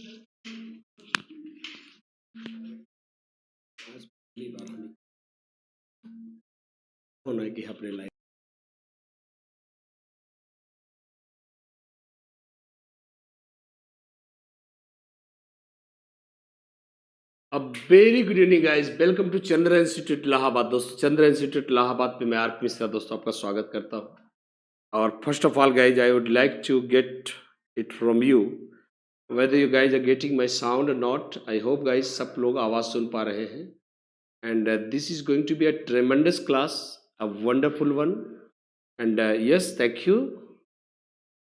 आज पहली बार हमें होना है कि अपने लाइफ अब very good evening guys, welcome to Chandra institute Allahabad. दोस्तों, चंद्र इंस्टीट्यूट इलाहाबाद पे मैं आरपी मिश्रा दोस्तों आपका स्वागत करता हूँ। और first of all guys, I would like to get it from you whether you guys are getting my sound or not. I hope guys सब लोग आवाज सुन पा रहे हैं। and this is going to be a tremendous class, a wonderful one. and yes, thank you.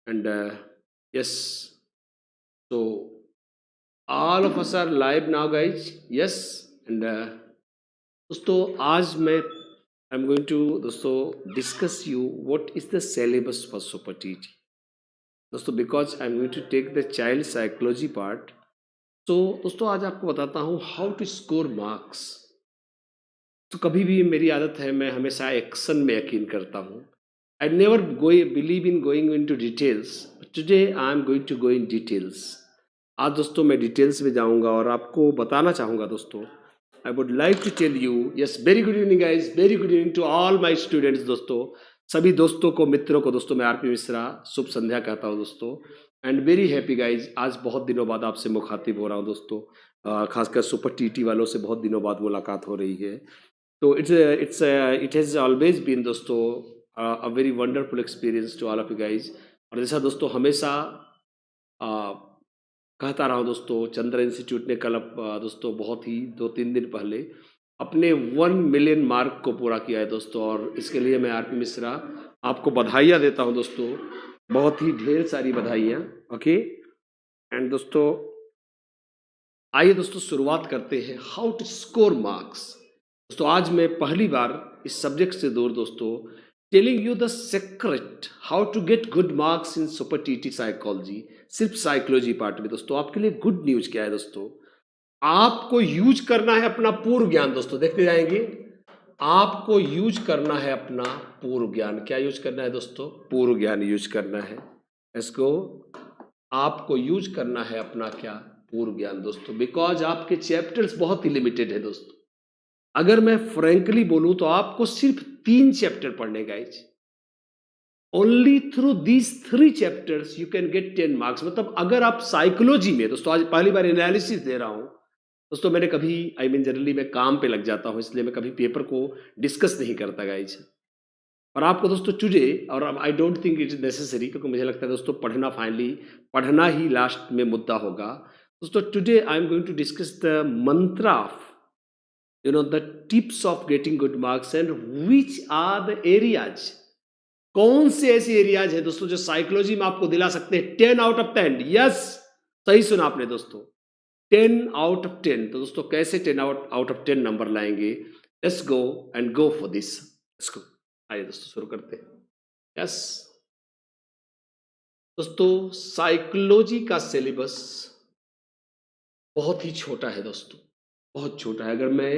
and yes, so all of us are live now guys. Yes. and दोस्तों आज मैं I am going to दोस्तों discuss you what is the syllabus for super TET दोस्तों, because I am going to take the child psychology part. तो दोस्तों आज आपको बताता हूँ हाउ टू स्कोर मार्क्स। तो कभी भी मेरी आदत है, मैं हमेशा एक्शन में यकीन करता हूँ। I never believe in going in to details. Today I am going to go in details. आज दोस्तों मैं डिटेल्स में जाऊँगा और आपको बताना चाहूँगा दोस्तों। I would like to tell you, yes, very good evening guys, very good evening to all my students दोस्तों, सभी दोस्तों को, मित्रों को दोस्तों मैं आरपी मिश्रा शुभ संध्या कहता हूँ दोस्तों। एंड वेरी हैप्पी गाइज, आज बहुत दिनों बाद आपसे मुखातिब हो रहा हूँ दोस्तों। खासकर सुपर टीटी वालों से बहुत दिनों बाद मुलाकात हो रही है। तो इट हैज़ ऑलवेज बीन दोस्तों a very wonderful experience to all of you guys. और जैसा दोस्तों हमेशा कहता रहा हूँ दोस्तों, चंद्र इंस्टीट्यूट ने कल दोस्तों बहुत ही 2-3 दिन पहले अपने 1 मिलियन मार्क को पूरा किया है दोस्तों। और इसके लिए मैं आरपी मिश्रा आपको बधाइयाँ देता हूँ दोस्तों, बहुत ही ढेर सारी बधाइयाँ। ओके। एंड दोस्तों आइए दोस्तों शुरुआत करते हैं हाउ टू स्कोर मार्क्स। दोस्तों आज मैं पहली बार इस सब्जेक्ट से दूर दोस्तों telling you the secret how to get good marks in super TT psychology, सिर्फ साइकोलॉजी पार्ट में। दोस्तों आपके लिए गुड न्यूज क्या है दोस्तों, आपको यूज करना है अपना पूर्व ज्ञान। दोस्तों देखते जाएंगे, आपको यूज करना है अपना पूर्व ज्ञान। क्या यूज करना है दोस्तों? पूर्व ज्ञान यूज करना है। इसको आपको यूज करना है अपना क्या? पूर्व ज्ञान दोस्तों, बिकॉज आपके चैप्टर्स बहुत ही लिमिटेड है दोस्तों। अगर मैं फ्रैंकली बोलूं तो आपको सिर्फ 3 चैप्टर पढ़ने guys. Only through these 3 chapters you can get 10 marks. मतलब अगर आप साइकोलॉजी में दोस्तों, आज पहली बार एनालिसिस दे रहा हूं दोस्तों, मैंने कभी जनरली मैं काम पे लग जाता हूं, इसलिए मैं कभी पेपर को डिस्कस नहीं करता गाइज। और आपको दोस्तों टुडे, और I don't think it is necessary, क्योंकि मुझे लगता है दोस्तों पढ़ना ही लास्ट में मुद्दा होगा दोस्तों। Today I am going to discuss the mantra of the tips of getting good marks and which are the areas, कौन से ऐसे एरियाज है दोस्तों जो साइकोलॉजी में आपको दिला सकते हैं 10 आउट ऑफ 10। यस, सही सुना आपने दोस्तों, 10 आउट ऑफ 10। तो दोस्तों कैसे 10 आउट ऑफ 10 नंबर लाएंगे? Let's go and go for this. इसको आइए दोस्तों शुरू करते हैं। यस दोस्तों, साइकोलॉजी का सिलेबस बहुत ही छोटा है दोस्तों, बहुत छोटा है। अगर मैं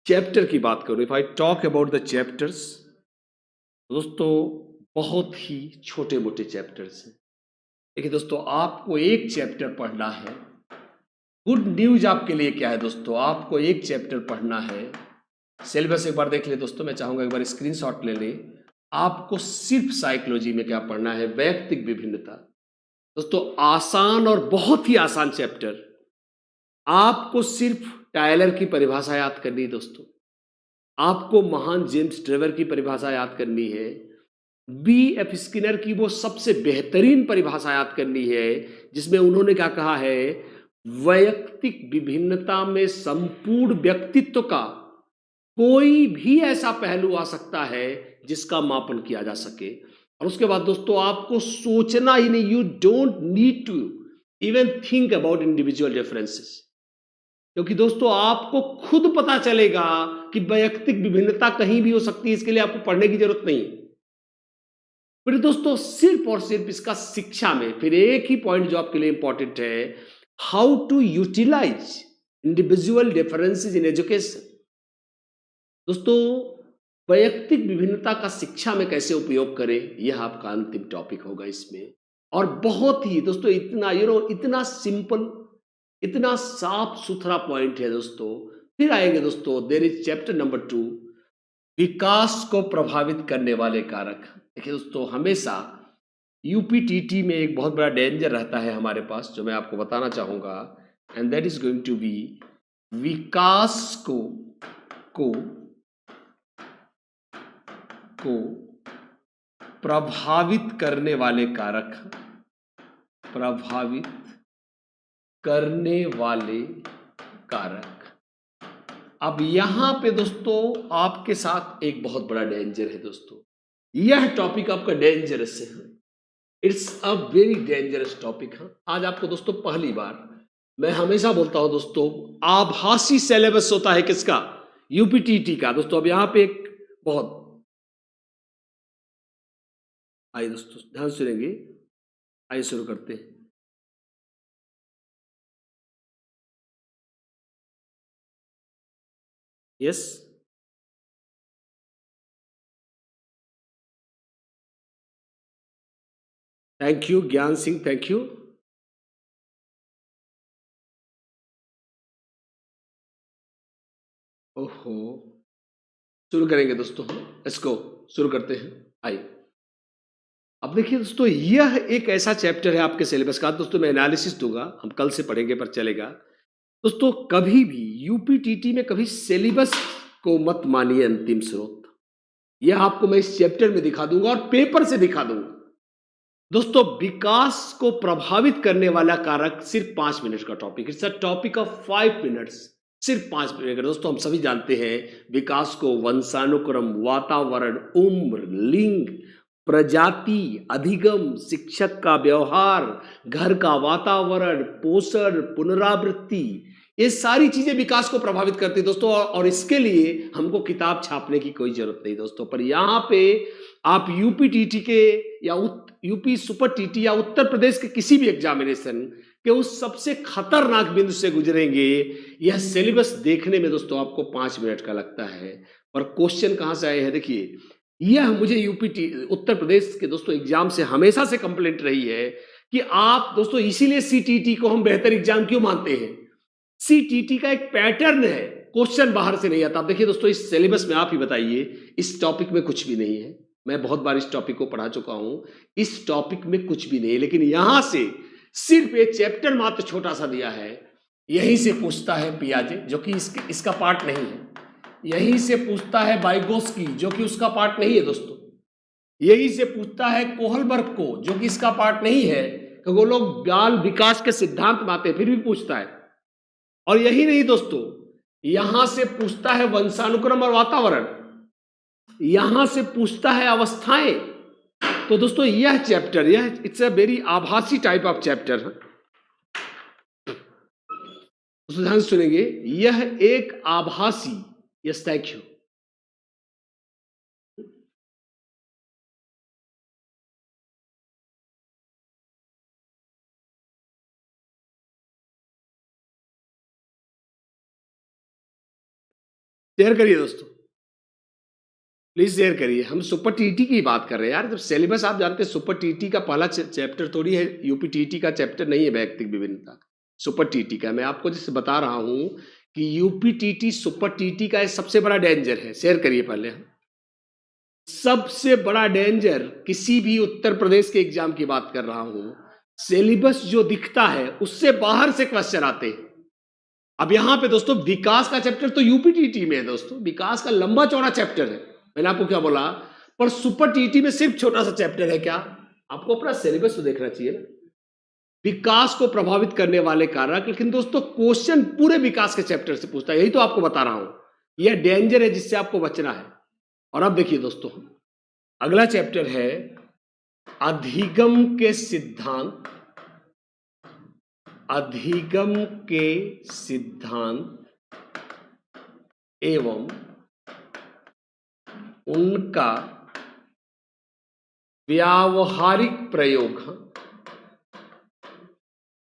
चैप्टर की बात करूं, if I talk about the chapters, दोस्तों बहुत ही छोटे मोटे चैप्टर्स हैं। देखिए दोस्तों, आपको एक चैप्टर पढ़ना है। गुड न्यूज आपके लिए क्या है दोस्तों, आपको एक चैप्टर पढ़ना है। सिलेबस एक बार देख ले दोस्तों, मैं चाहूंगा एक बार स्क्रीनशॉट ले ले। आपको सिर्फ साइकोलॉजी में क्या पढ़ना है? वैयक्तिक विभिन्नता। दोस्तों आसान और बहुत ही आसान चैप्टर। आपको सिर्फ टायलर की परिभाषा याद करनी है दोस्तों, आपको महान जेम्स ट्रेवर की परिभाषा याद करनी है, B.F. स्किनर की वो सबसे बेहतरीन परिभाषा याद करनी है, जिसमें उन्होंने क्या कहा है? वैयक्तिक विभिन्नता में संपूर्ण व्यक्तित्व का कोई भी ऐसा पहलू आ सकता है जिसका मापन किया जा सके। और उसके बाद दोस्तों आपको सोचना ही नहीं, you don't need to even think about individual differences, क्योंकि दोस्तों आपको खुद पता चलेगा कि वैयक्तिक विभिन्नता कहीं भी हो सकती है। इसके लिए आपको पढ़ने की जरूरत नहीं। फिर दोस्तों सिर्फ और सिर्फ इसका शिक्षा में फिर एक ही पॉइंट जो आपके लिए इंपॉर्टेंट है, how to utilize individual differences in education. दोस्तों वैयक्तिक विभिन्नता का शिक्षा में कैसे उपयोग करें, यह आपका अंतिम टॉपिक होगा इसमें। और बहुत ही दोस्तों इतना इतना सिंपल इतना साफ सुथरा पॉइंट है दोस्तों। फिर आएंगे दोस्तों, देयर इज चैप्टर नंबर 2, विकास को प्रभावित करने वाले कारक। देखिए दोस्तों, हमेशा यूपीटीटी में एक बहुत बड़ा डेंजर रहता है हमारे पास, जो मैं आपको बताना चाहूंगा, and that is going to be विकास को प्रभावित करने वाले कारक, प्रभावित करने वाले कारक। अब यहां पे दोस्तों आपके साथ एक बहुत बड़ा डेंजर है दोस्तों, यह टॉपिक आपका डेंजरस है, it's a very dangerous topic है। आज आपको दोस्तों पहली बार, मैं हमेशा बोलता हूं दोस्तों, आभासी सिलेबस होता है किसका? यूपीटीटी का दोस्तों। अब यहां पे एक बहुत, आइए दोस्तों ध्यान सुनेंगे, आइए शुरू करते हैं। यस, थैंक यू ज्ञान सिंह, थैंक यू। ओहो, शुरू करेंगे दोस्तों, इसको शुरू करते हैं। आइए, अब देखिए दोस्तों, यह एक ऐसा चैप्टर है आपके सिलेबस का। दोस्तों मैं एनालिसिस दूंगा, हम कल से पढ़ेंगे पर चलेगा दोस्तों। कभी भी यूपीटीटी में कभी सिलेबस को मत मानिए अंतिम स्रोत, यह आपको मैं इस चैप्टर में दिखा दूंगा और पेपर से दिखा दूंगा दोस्तों। विकास को प्रभावित करने वाला कारक सिर्फ 5 मिनट का topic, it's a topic of 5 minutes, सिर्फ 5 मिनट का। दोस्तों हम सभी जानते हैं विकास को वंशानुक्रम, वातावरण, उम्र, लिंग, प्रजाति, अधिगम, शिक्षक का व्यवहार, घर का वातावरण, पोषण, पुनरावृत्ति, ये सारी चीजें विकास को प्रभावित करती है दोस्तों। और इसके लिए हमको किताब छापने की कोई जरूरत नहीं दोस्तों। पर यहां पे आप यूपीटीटी के या यूपी सुपर टीटी या उत्तर प्रदेश के किसी भी एग्जामिनेशन के उस सबसे खतरनाक बिंदु से गुजरेंगे, यह सिलेबस देखने में दोस्तों आपको 5 मिनट का लगता है। और क्वेश्चन कहां से आए हैं देखिए, यह मुझे यूपी उत्तर प्रदेश के दोस्तों एग्जाम से हमेशा से कंप्लेंट रही है कि आप दोस्तों, इसीलिए सीटीटी को हम बेहतर एग्जाम क्यों मानते हैं। सीटीटी का एक पैटर्न है, क्वेश्चन बाहर से नहीं आता। आप देखिए दोस्तों, इस सिलेबस में आप ही बताइए, इस टॉपिक में कुछ भी नहीं है। मैं बहुत बार इस टॉपिक को पढ़ा चुका हूं, इस टॉपिक में कुछ भी नहीं है। लेकिन यहां से सिर्फ एक चैप्टर मात्र छोटा सा दिया है, यहीं से पूछता है पियाजे, जो कि इसका पार्ट नहीं है। यहीं से पूछता है वाइगोस्की, जो कि उसका पार्ट नहीं है दोस्तों। यहीं से पूछता है कोहलबर्ग को, जो कि इसका पार्ट नहीं है, क्योंकि वो लोग बाल विकास के सिद्धांत मानते हैं, फिर भी पूछता है। और यही नहीं दोस्तों, यहां से पूछता है वंशानुक्रम और वातावरण, यहां से पूछता है अवस्थाएं। तो दोस्तों यह चैप्टर, यह इट्स अ वेरी आभासी टाइप ऑफ चैप्टर है। ध्यान सुनेंगे, यह एक आभासी, यस थैंक यू, शेयर करिए दोस्तों, प्लीज शेयर करिए। हम सुपर टीटी की बात कर रहे हैं यार। जब सिलेबस आप जानते हैं, सुपर टीटी का पहला चैप्टर थोड़ी है, यूपी टीटी का चैप्टर नहीं है वैयक्तिक विभिन्नता, सुपर टीटी का। मैं आपको जिससे बता रहा हूं कि यूपी टीटी सुपर टीटी का सबसे बड़ा डेंजर है। शेयर करिए पहले। सबसे बड़ा डेंजर, किसी भी उत्तर प्रदेश के एग्जाम की बात कर रहा हूं, सिलेबस जो दिखता है उससे बाहर से क्वेश्चन आते हैं। अब यहां पे दोस्तों विकास का चैप्टर तो यूपीटीटी में है दोस्तों, विकास का लंबा चौड़ा चैप्टर है, मैंने आपको क्या बोला। पर सुपर टीटी में सिर्फ छोटा सा चैप्टर है। क्या आपको अपना सिलेबस तो देखना चाहिए ना। विकास को प्रभावित करने वाले कारक, लेकिन दोस्तों क्वेश्चन पूरे विकास के चैप्टर से पूछता है, यही तो आपको बता रहा हूं। यह डेंजर है जिससे आपको बचना है। और अब देखिए दोस्तों, अगला चैप्टर है अधिगम के सिद्धांत, अधिगम के सिद्धांत एवं उनका व्यावहारिक प्रयोग,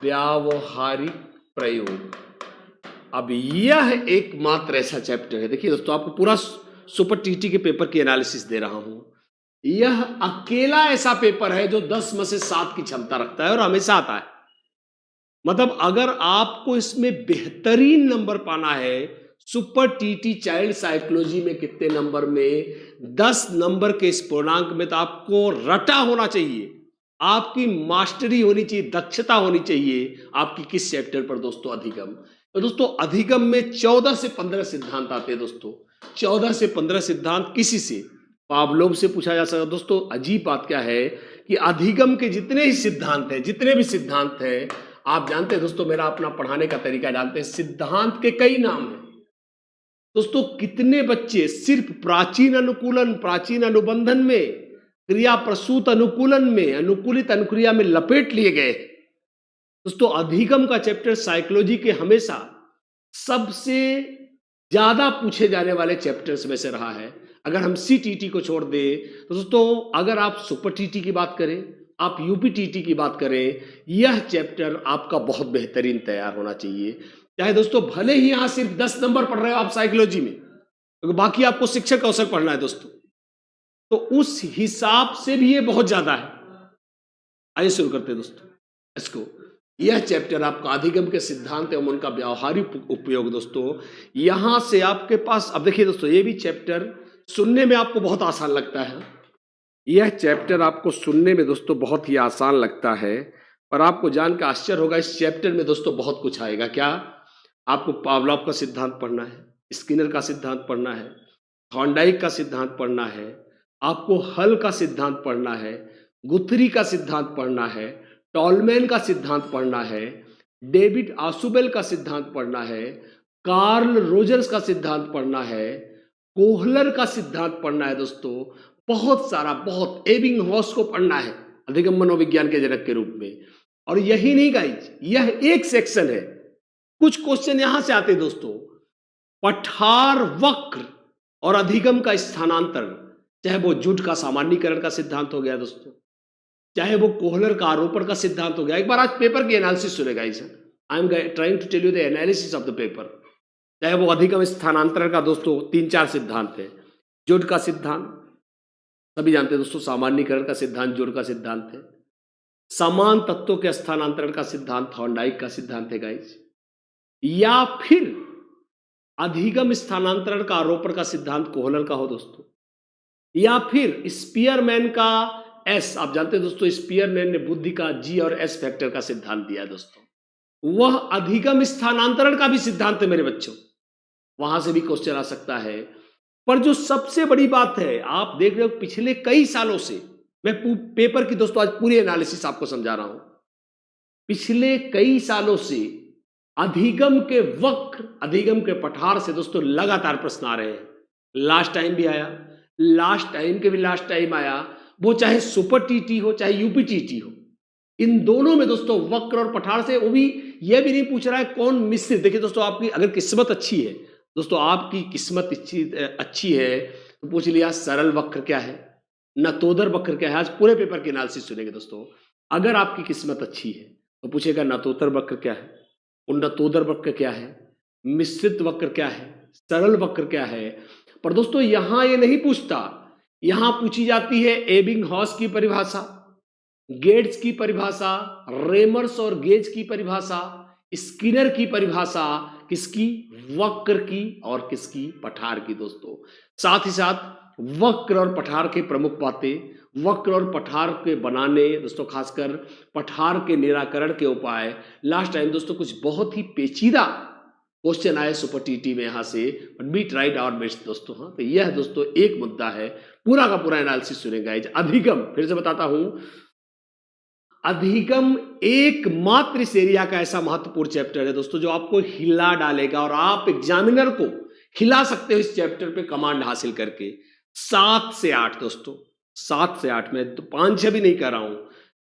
व्यावहारिक प्रयोग। अब यह एकमात्र ऐसा चैप्टर है, देखिए दोस्तों आपको पूरा सुपर टीटी के पेपर की एनालिसिस दे रहा हूं। यह अकेला ऐसा पेपर है जो 10 में से 7 की क्षमता रखता है और हमेशा आता है। मतलब अगर आपको इसमें बेहतरीन नंबर पाना है, सुपर टीटी चाइल्ड साइकोलॉजी में कितने नंबर में, 10 नंबर के इस पूर्णांक में, तो आपको रटा होना चाहिए, आपकी मास्टरी होनी चाहिए, दक्षता होनी चाहिए आपकी किस चैप्टर पर दोस्तों, अधिगम। तो दोस्तों अधिगम में 14 से 15 सिद्धांत आते हैं दोस्तों, 14 से 15 सिद्धांत किसी से, पावलोव से पूछा जा सकता। दोस्तों अजीब बात क्या है कि अधिगम के जितने ही सिद्धांत हैं, जितने भी सिद्धांत हैं, आप जानते हैं दोस्तों, मेरा अपना पढ़ाने का तरीका जानते हैं, सिद्धांत के कई नाम हैं दोस्तों। कितने बच्चे सिर्फ प्राचीन अनुकूलन, प्राचीन अनुबंधन में, क्रिया प्रसूत अनुकूलन में, अनुकूलित अनुक्रिया में लपेट लिए गए दोस्तों। अधिगम का चैप्टर साइकोलॉजी के हमेशा सबसे ज्यादा पूछे जाने वाले चैप्टर्स में से रहा है। अगर हम सीटीटी को छोड़ दें तो दोस्तों, अगर आप सुपर टीटी की बात करें, आप यूपीटीटी की बात करें, यह चैप्टर आपका बहुत बेहतरीन तैयार होना चाहिए। चाहे दोस्तों भले ही यहां सिर्फ 10 नंबर पढ़ रहे हो आप साइकोलॉजी में, तो बाकी आपको शिक्षक कौशल पढ़ना है दोस्तों, तो उस हिसाब से भी ये बहुत ज्यादा है। आइए शुरू करते हैं दोस्तों इसको। यह चैप्टर आपका अधिगम के सिद्धांत एवं उनका व्यावहारिक उपयोग दोस्तों। यहां से आपके पास, अब देखिए दोस्तों, ये भी चैप्टर सुनने में आपको बहुत आसान लगता है, यह चैप्टर आपको सुनने में दोस्तों बहुत ही आसान लगता है, पर आपको जानकर आश्चर्य होगा, इस चैप्टर में दोस्तों बहुत कुछ आएगा। क्या? आपको पावलोव का सिद्धांत पढ़ना है, स्किनर का सिद्धांत पढ़ना है, थॉर्नडाइक का सिद्धांत पढ़ना है, आपको हल का सिद्धांत पढ़ना है, गुथरी का सिद्धांत पढ़ना है, टॉलमैन का सिद्धांत पढ़ना है, डेविड आसुबेल का सिद्धांत पढ़ना है, कार्ल रोजर्स का सिद्धांत पढ़ना है, कोहलर का सिद्धांत पढ़ना है दोस्तों। बहुत सारा, बहुत, एबिंगहॉस को पढ़ना है अधिगम मनोविज्ञान के जनक के रूप में। और यही नहीं गाइज, यह एक सेक्शन है, कुछ क्वेश्चन यहां से आते हैं दोस्तों। पठार वक्र और अधिगम का स्थानांतरण, चाहे वो जुड का सामान्यीकरण का सिद्धांत हो गया दोस्तों, चाहे वो कोहलर का आरोपण का सिद्धांत हो गया। एक बार आज पेपर की एनालिसिस सुनेगा, I am trying to tell you the analysis of the paper. चाहे वो अधिगम स्थानांतरण का दोस्तों 3-4 सिद्धांत है, जुड का सिद्धांत सभी जानते हैं दोस्तों, सामान्यीकरण का सिद्धांत जुड का सिद्धांत है, समान तत्वों के स्थानांतरण का सिद्धांत थॉर्नडाइक का सिद्धांत है गाइज, या फिर अधिगम स्थानांतरण का आरोपण का सिद्धांत कोहलर का हो दोस्तों, या फिर स्पीयरमैन का एस, आप जानते हैं दोस्तों स्पीयरमैन ने बुद्धि का जी और एस फैक्टर का सिद्धांत दिया दोस्तों, वह अधिगम स्थानांतरण का भी सिद्धांत है मेरे बच्चों, वहां से भी क्वेश्चन आ सकता है। पर जो सबसे बड़ी बात है, आप देख रहे हो पिछले कई सालों से, मैं पेपर की दोस्तों आज पूरी एनालिसिस आपको समझा रहा हूं, पिछले कई सालों से अधिगम के वक्र, अधिगम के पठार से दोस्तों लगातार प्रश्न आ रहे हैं। लास्ट टाइम भी आया, लास्ट टाइम के भी लास्ट टाइम आया, वो चाहे सुपर टीटी हो चाहे यूपी टीटी हो, इन दोनों में दोस्तों वक्र और पठार से, वो भी यह भी नहीं पूछ रहा है कौन मिश्रित। देखिए दोस्तों, आपकी अगर किस्मत अच्छी है दोस्तों, आपकी किस्मत अच्छी है तो पूछ लिया सरल वक्र क्या है, नतोदर वक्र क्या है। आज पूरे पेपर की एनालिसिस सुनेंगे दोस्तों। अगर आपकी किस्मत अच्छी है तो पूछेगा नतोदर वक्र क्या है, उन्नतोदर वक्र क्या है, मिश्रित वक्र क्या है, सरल वक्र क्या है। पर दोस्तों यहां ये नहीं पूछता, यहां पूछी जाती है एबिंगहॉस की परिभाषा, गेट्स की परिभाषा, रेमर्स और गेज की परिभाषा, स्किनर की परिभाषा, किसकी, वक्र की और किसकी, पठार की दोस्तों। साथ ही साथ वक्र और पठार के प्रमुख बातें, वक्र और पठार के बनाने दोस्तों, खासकर पठार के निराकरण के उपाय। लास्ट टाइम दोस्तों कुछ बहुत ही पेचीदा क्वेश्चन आए सुपर टीटी में यहां से, but we tried our best दोस्तों। हाँ, तो यह दोस्तों एक मुद्दा है, पूरा का पूरा एनालिसिस सुनेगा। अधिगम फिर से बताता हूं, अधिगम एकमात्र इस एरिया का ऐसा महत्वपूर्ण चैप्टर है दोस्तों जो आपको हिला डालेगा, और आप एग्जामिनर को हिला सकते हो इस चैप्टर पे कमांड हासिल करके। 7 से 8 दोस्तों, 7 से 8, मैं तो 5-6 भी नहीं कर रहा हूं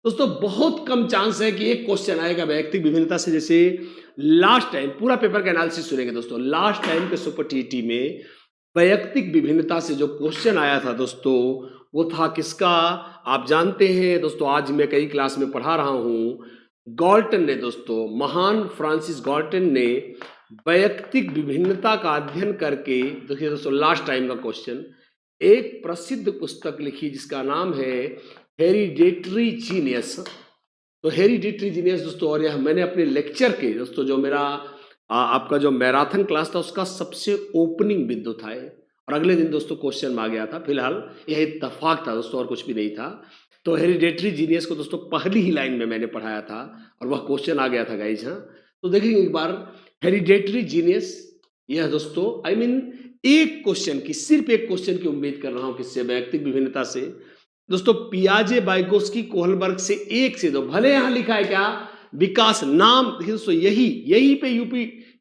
दोस्तों। बहुत कम चांस है कि एक क्वेश्चन आएगा वैयक्तिक विभिन्नता से, जैसे लास्ट टाइम, पूरा पेपर का एनालिसिस सुनेंगे दोस्तों। लास्ट टाइम के सुपर टीटी में वैयक्तिक विभिन्नता से जो क्वेश्चन आया था दोस्तों, वो था किसका, आप जानते हैं दोस्तों, आज मैं कई क्लास में पढ़ा रहा हूं, गॉल्टन ने दोस्तों, महान फ्रांसिस गॉल्टन ने वैयक्तिक विभिन्नता का अध्ययन करके, देखिए दोस्तों लास्ट टाइम का क्वेश्चन, एक प्रसिद्ध पुस्तक लिखी जिसका नाम है हेरिडेटरी जीनियस। तो हेरिडिटरी जीनियस दोस्तों, और यह मैंने अपने लेक्चर के दोस्तों जो मेरा आपका जो मैराथन क्लास था उसका सबसे ओपनिंग बिंदु था ये, और अगले दिन दोस्तों क्वेश्चन में आ गया था। फिलहाल यह इत्तेफाक था दोस्तों और कुछ भी नहीं था। तो हेरिडेटरी जीनियस को दोस्तों पहली ही लाइन में मैंने पढ़ाया था और वह क्वेश्चन आ गया था गाइज। हाँ, तो देखेंगे एक बार हेरिडेटरी जीनियस, यह दोस्तों आई मीन एक क्वेश्चन की, सिर्फ एक क्वेश्चन की उम्मीद कर रहा हूं किससे, वैयक्तिक विभिन्नता से दोस्तों। पियाजे, वाइगोत्स्की, कोहलबर्ग से एक से दो, भले यहां लिखा है क्या विकास नाम दोस्तों, यही पे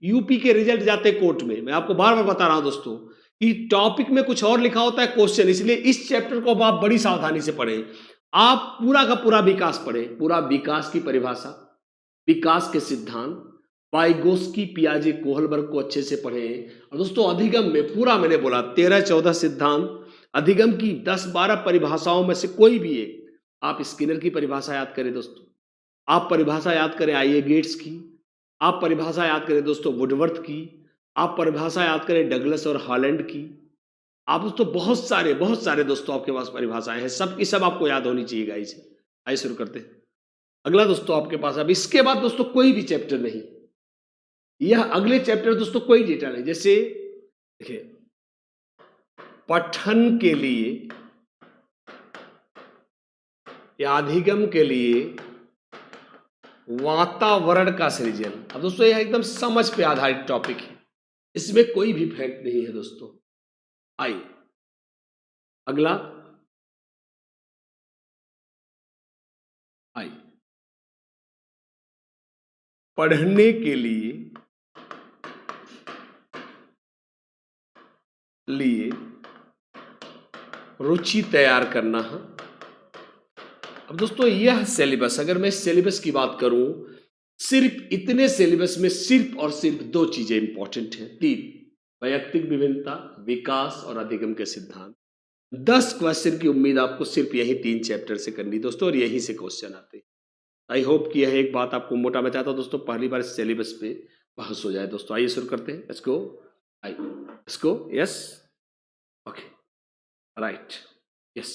यूपी के रिजल्ट जाते कोर्ट में। मैं आपको बार बार बता रहा हूं दोस्तों कि टॉपिक में कुछ और लिखा होता है क्वेश्चन, इसलिए इस चैप्टर को आप बड़ी सावधानी से पढ़ें। आप पूरा का पूरा विकास पढ़ें, पूरा विकास की परिभाषा, विकास के सिद्धांत, वाइगोत्स्की, पियाजे, कोहलबर्ग को अच्छे से पढ़ें। और दोस्तों अधिगम में पूरा मैंने बोला 13-14 सिद्धांत, अधिगम की 10-12 परिभाषाओं में से कोई भी एक, आप स्किनर की परिभाषा याद करें दोस्तों, आप परिभाषा याद करें आईए गेट्स की, आप परिभाषा याद करें दोस्तों वुडवर्थ की, आप परिभाषा याद करें डगलस और हॉलैंड की। आप दोस्तों बहुत सारे दोस्तों आपके पास परिभाषाएं हैं, सब की सब आपको याद होनी चाहिए गाइस। आइए शुरू करते हैं। अगला दोस्तों आपके पास, अब इसके बाद दोस्तों कोई भी चैप्टर नहीं, यह अगले चैप्टर दोस्तों कोई डेटा नहीं। जैसे देखिए, पठन के लिए या अधिगम के लिए वातावरण का सृजन। अब दोस्तों यह एकदम समझ पे आधारित टॉपिक है, इसमें कोई भी फैक्ट नहीं है दोस्तों। आइए अगला, आइए पढ़ने के लिए रुचि तैयार करना है। अब दोस्तों यह सिलेबस, अगर मैं सिलेबस की बात करूं, सिर्फ इतने सिलेबस में सिर्फ और सिर्फ दो चीजें इंपॉर्टेंट हैं, तीन, वैयक्तिक विभिन्नता, विकास और अधिगम के सिद्धांत। 10 क्वेश्चन की उम्मीद आपको सिर्फ यही 3 चैप्टर से करनी दोस्तों, और यही से क्वेश्चन आते हैं। आई होप कि यह एक बात आपको मोटा में चाहता हूं दोस्तों, पहली बार सिलेबस पे बहस हो जाए दोस्तों। आइए शुरू करते हैं। Let's go, let's go, yes, okay, right, yes,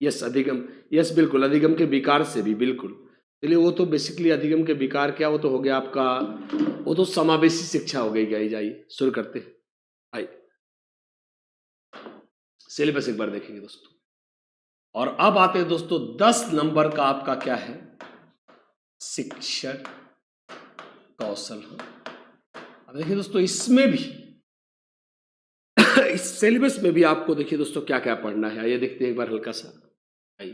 yes, अधिगम, यस बिल्कुल, अधिगम के विकार से भी बिल्कुल। चलिए वो तो बेसिकली अधिगम के विकार क्या, वो तो हो गया आपका, वो तो समावेशी शिक्षा हो गई गाइस। आइए शुरू करते हैं। आइए सिलेबस एक बार देखेंगे दोस्तों, और अब आते हैं दोस्तों 10 नंबर का आपका क्या है, शिक्षण कौशल। अब देखिए दोस्तों इसमें भी इस सिलेबस में भी आपको देखिए दोस्तों क्या क्या पढ़ना है। आइए देखते हैं एक बार हल्का सा। आइए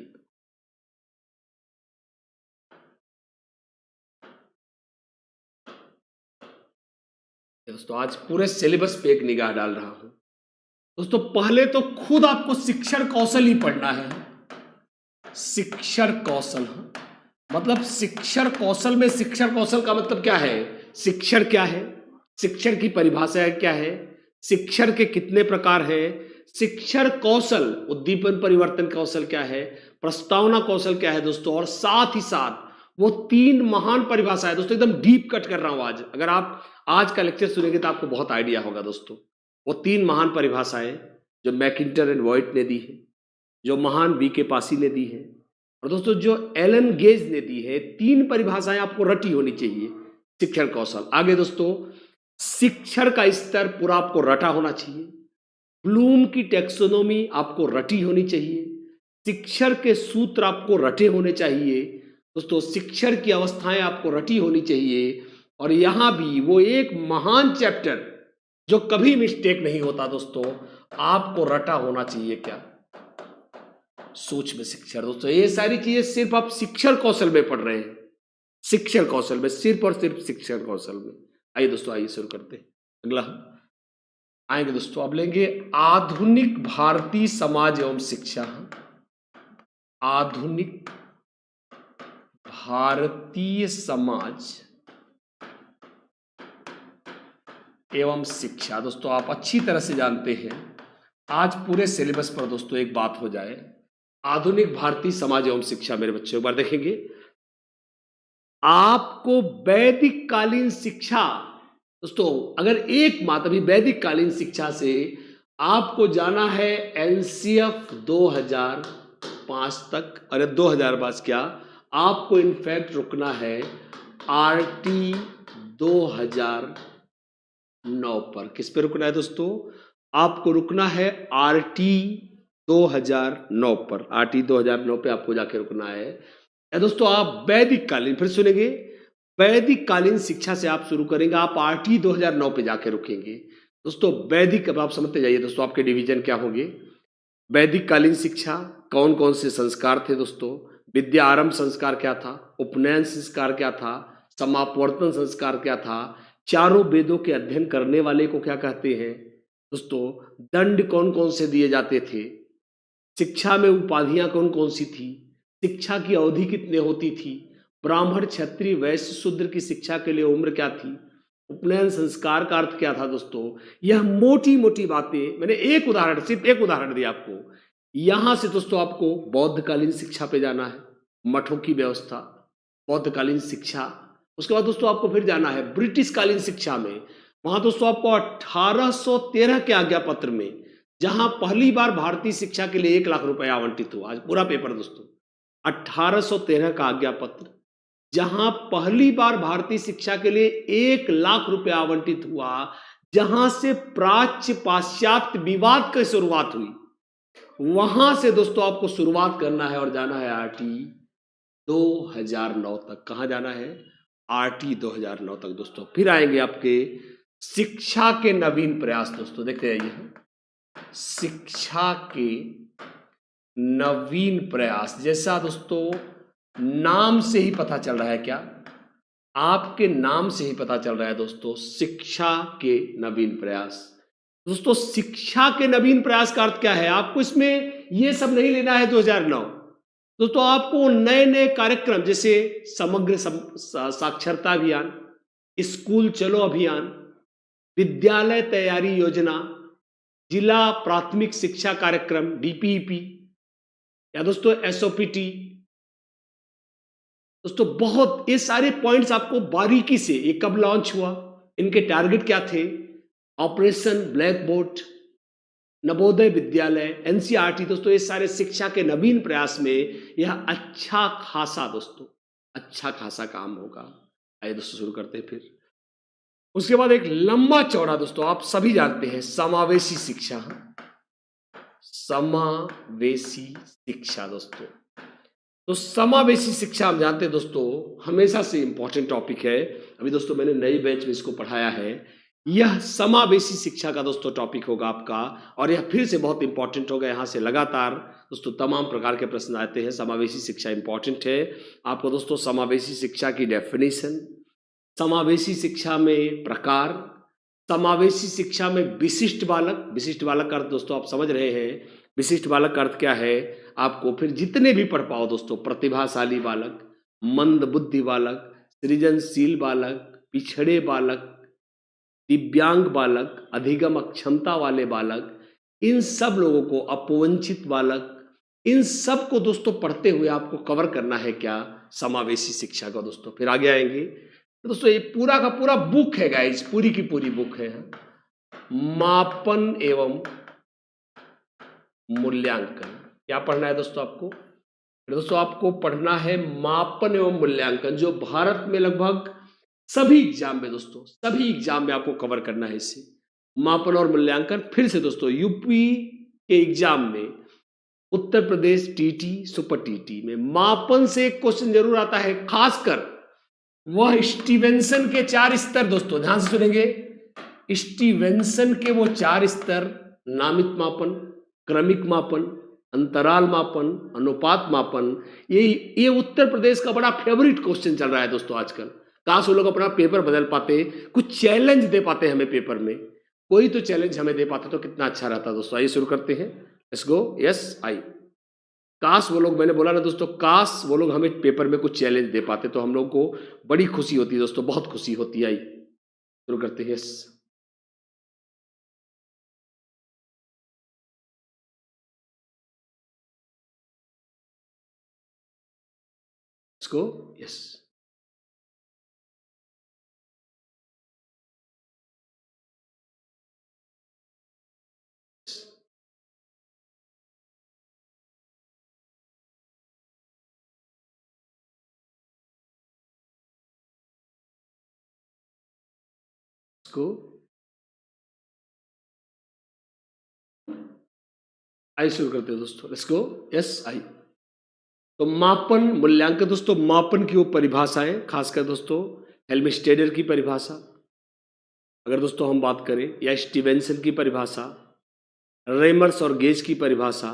दोस्तों आज पूरे सिलेबस पे एक निगाह डाल रहा हूं दोस्तों। पहले तो खुद आपको शिक्षण कौशल ही पढ़ना है। शिक्षण कौशल मतलब शिक्षण कौशल में, शिक्षण कौशल का मतलब क्या है, शिक्षण क्या है, शिक्षण की परिभाषा क्या है, शिक्षण के कितने प्रकार हैं, शिक्षण कौशल, उद्दीपन परिवर्तन कौशल क्या है, प्रस्तावना कौशल क्या है दोस्तों, और साथ ही साथ वो 3 महान परिभाषा है दोस्तों। एकदम डीप कट कर रहा हूं आज, अगर आप आज का लेक्चर सुनेंगे तो आपको बहुत आइडिया होगा दोस्तों। वो 3 महान परिभाषाएं जो मैकिंटर एंड व्हाइट ने दी है, जो महान वी.के. पासी ने दी है, और दोस्तों जो एलन गेज ने दी है। 3 परिभाषाएं आपको रटी होनी चाहिए शिक्षण कौशल। आगे दोस्तों शिक्षण का स्तर पूरा आपको रटा होना चाहिए। ब्लूम की टैक्सोनॉमी आपको रटी होनी चाहिए। शिक्षण के सूत्र आपको रटे होने चाहिए दोस्तों। शिक्षण की अवस्थाएं आपको रटी होनी चाहिए। और यहां भी वो एक महान चैप्टर जो कभी मिस्टेक नहीं होता दोस्तों, आपको रटा होना चाहिए क्या, सूक्ष्म शिक्षण। दोस्तों ये सारी चीजें सिर्फ आप शिक्षण कौशल में पढ़ रहे हैं, शिक्षण कौशल में, सिर्फ और सिर्फ शिक्षण कौशल में। आइए दोस्तों, आइए शुरू करते हैं। अगला आएंगे दोस्तों, अब लेंगे आधुनिक भारतीय समाज एवं शिक्षा। आधुनिक भारतीय समाज एवं शिक्षा। दोस्तों आप अच्छी तरह से जानते हैं, आज पूरे सिलेबस पर दोस्तों एक बात हो जाए, आधुनिक भारतीय समाज एवं शिक्षा। मेरे बच्चों एक बार देखेंगे, आपको वैदिक कालीन शिक्षा दोस्तों, अगर एक बात अभी वैदिक कालीन शिक्षा से आपको जाना है एनसीएफ 2000 2005 तक, अरे 2005 क्या, आपको इनफैक्ट रुकना है RT 2009 पर। किस पे रुकना है दोस्तों? आपको रुकना है RT 2009 पर। RT 2009 पे आपको जाके रुकना है। या दोस्तों आप वैदिक कालीन, फिर सुनेंगे, वैदिक कालीन शिक्षा से आप शुरू करेंगे, आप RT 2009 पे जाके रुकेंगे। दोस्तों वैदिक, अब आप समझते जाइए दोस्तों आपके डिवीजन क्या होंगे। वैदिक कालीन शिक्षा, कौन कौन से संस्कार थे दोस्तों? विद्या आरंभ संस्कार क्या था? उपनयन संस्कार क्या था? समापवर्तन संस्कार क्या था? चारों वेदों के अध्ययन करने वाले को क्या कहते हैं दोस्तों? दंड कौन कौन से दिए जाते थे? शिक्षा में उपाधियां कौन कौन सी थी? शिक्षा की अवधि कितने होती थी? ब्राह्मण क्षत्रिय वैश्य शूद्र की शिक्षा के लिए उम्र क्या थी? उपनयन संस्कार का अर्थ क्या था दोस्तों? यह मोटी मोटी बातें मैंने एक उदाहरण, सिर्फ एक उदाहरण दिया आपको। यहां से दोस्तों आपको बौद्धकालीन शिक्षा पे जाना है, मठों की व्यवस्था, बौद्धकालीन शिक्षा। उसके बाद दोस्तों आपको फिर जाना है ब्रिटिश कालीन शिक्षा में। वहां दोस्तों आपको 1813 के आज्ञा पत्र में, जहां पहली बार भारतीय शिक्षा के लिए 1 लाख रुपए आवंटित हुआ। आज पूरा पेपर दोस्तों, 1813 का आज्ञा पत्र, जहां पहली बार भारतीय शिक्षा के लिए 1 लाख रुपए आवंटित हुआ, जहां से प्राच्य पाश्चात्य विवाद की शुरुआत हुई, वहां से दोस्तों आपको शुरुआत करना है और जाना है RT 2009 तक। कहां जाना है? RT 2009 तक दोस्तों। फिर आएंगे आपके शिक्षा के नवीन प्रयास दोस्तों, देखते जाइए, शिक्षा के नवीन प्रयास। जैसा दोस्तों नाम से ही पता चल रहा है, क्या आपके नाम से ही पता चल रहा है दोस्तों, शिक्षा के नवीन प्रयास। दोस्तों शिक्षा के नवीन प्रयास का अर्थ क्या है? आपको इसमें ये सब नहीं लेना है 2009। दोस्तों आपको नए नए कार्यक्रम, जैसे समग्र साक्षरता अभियान, स्कूल चलो अभियान, विद्यालय तैयारी योजना, जिला प्राथमिक शिक्षा कार्यक्रम DPEP, या दोस्तों SOPT, दोस्तों बहुत ये सारे पॉइंट्स आपको बारीकी से, ये कब लॉन्च हुआ, इनके टारगेट क्या थे, operation black board, Navodaya Vidyalaya, NCERT, दोस्तों ये सारे शिक्षा के नवीन प्रयास में यह अच्छा खासा दोस्तों, अच्छा खासा काम होगा। आइए दोस्तों शुरू करते हैं। फिर उसके बाद एक लंबा चौड़ा दोस्तों, आप सभी जानते हैं, समावेशी शिक्षा, समावेशी शिक्षा दोस्तों। तो समावेशी शिक्षा हम जानते हैं दोस्तों, हमेशा से इंपॉर्टेंट टॉपिक है। अभी दोस्तों मैंने नई बैच में इसको पढ़ाया है। यह समावेशी शिक्षा का दोस्तों टॉपिक होगा आपका, और यह फिर से बहुत इंपॉर्टेंट होगा। यहाँ से लगातार दोस्तों तमाम प्रकार के प्रश्न आते हैं। समावेशी शिक्षा इंपॉर्टेंट है आपको दोस्तों। समावेशी शिक्षा की डेफिनेशन, समावेशी शिक्षा में प्रकार, समावेशी शिक्षा में विशिष्ट बालक। विशिष्ट बालक का अर्थ दोस्तों आप समझ रहे हैं, विशिष्ट बालक का अर्थ क्या है आपको फिर जितने भी पढ़ पाओ दोस्तों, प्रतिभाशाली बालक, मंद बुद्धि बालक, सृजनशील बालक, पिछड़े बालक, दिव्यांग बालक, अधिगम अक्षमता वाले बालक, इन सब लोगों को, अपवंचित बालक, इन सब को दोस्तों पढ़ते हुए आपको कवर करना है क्या, समावेशी शिक्षा का दोस्तों। फिर आगे आएंगे तो दोस्तों ये पूरा का पूरा बुक है गाइस, पूरी की पूरी बुक है, मापन एवं मूल्यांकन। क्या पढ़ना है दोस्तों आपको? दोस्तों आपको पढ़ना है मापन एवं मूल्यांकन, जो भारत में लगभग सभी एग्जाम में दोस्तों, सभी एग्जाम में आपको कवर करना है इसे, मापन और मूल्यांकन। फिर से दोस्तों यूपी के एग्जाम में, Uttar Pradesh TT super TT में मापन से एक क्वेश्चन जरूर आता है, खासकर वह स्टीवेंसन के 4 स्तर दोस्तों, ध्यान से सुनेंगे, स्टीवेंसन के वो 4 स्तर, नामित मापन, क्रमिक मापन, अंतराल मापन, अनुपात मापन। ये उत्तर प्रदेश का बड़ा फेवरेट क्वेश्चन चल रहा है दोस्तों आजकल। काश वो लोग अपना पेपर बदल पाते, कुछ चैलेंज दे पाते हमें पेपर में, कोई तो चैलेंज हमें दे पाते तो कितना अच्छा रहता दोस्तों। आइए शुरू करते हैं, लेट्स गो। यस आई, काश वो लोग, मैंने बोला ना दोस्तों, काश वो लोग हमें पेपर में कुछ चैलेंज दे पाते तो हम लोग को बड़ी खुशी होती दोस्तों, बहुत खुशी होती। आई शुरू करते हैं। Yes, let's go. यस, इसको आई शुरू करते हैं दोस्तों, इसको यस आई। तो मापन मूल्यांकन दोस्तों, मापन की वो परिभाषाएं, खासकर दोस्तों हेल्मस्टेडर की परिभाषा अगर दोस्तों हम बात करें, या स्टीवेंसन की परिभाषा, रेमर्स और गेज की परिभाषा,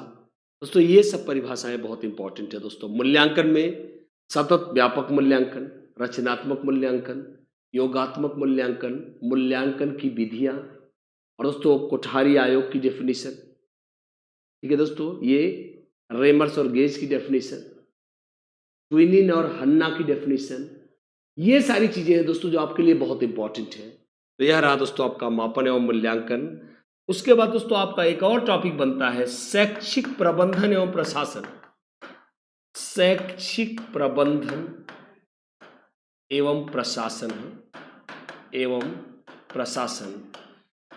दोस्तों ये सब परिभाषाएं बहुत इंपॉर्टेंट है दोस्तों। मूल्यांकन में सतत व्यापक मूल्यांकन, रचनात्मक मूल्यांकन, योगात्मक मूल्यांकन, मूल्यांकन की विधियां, और दोस्तों कोठारी आयोग की डेफिनेशन, ठीक है दोस्तों, ये रेमर्स और गेज की डेफिनेशन, ट्विनिन और हन्ना की डेफिनेशन, ये सारी चीजें हैं दोस्तों जो आपके लिए बहुत इंपॉर्टेंट है। तो यह रहा दोस्तों आपका मापन एवं मूल्यांकन। उसके बाद दोस्तों आपका एक और टॉपिक बनता है शैक्षिक प्रबंधन एवं प्रशासन। शैक्षिक प्रबंधन एवं प्रशासन, एवं प्रशासन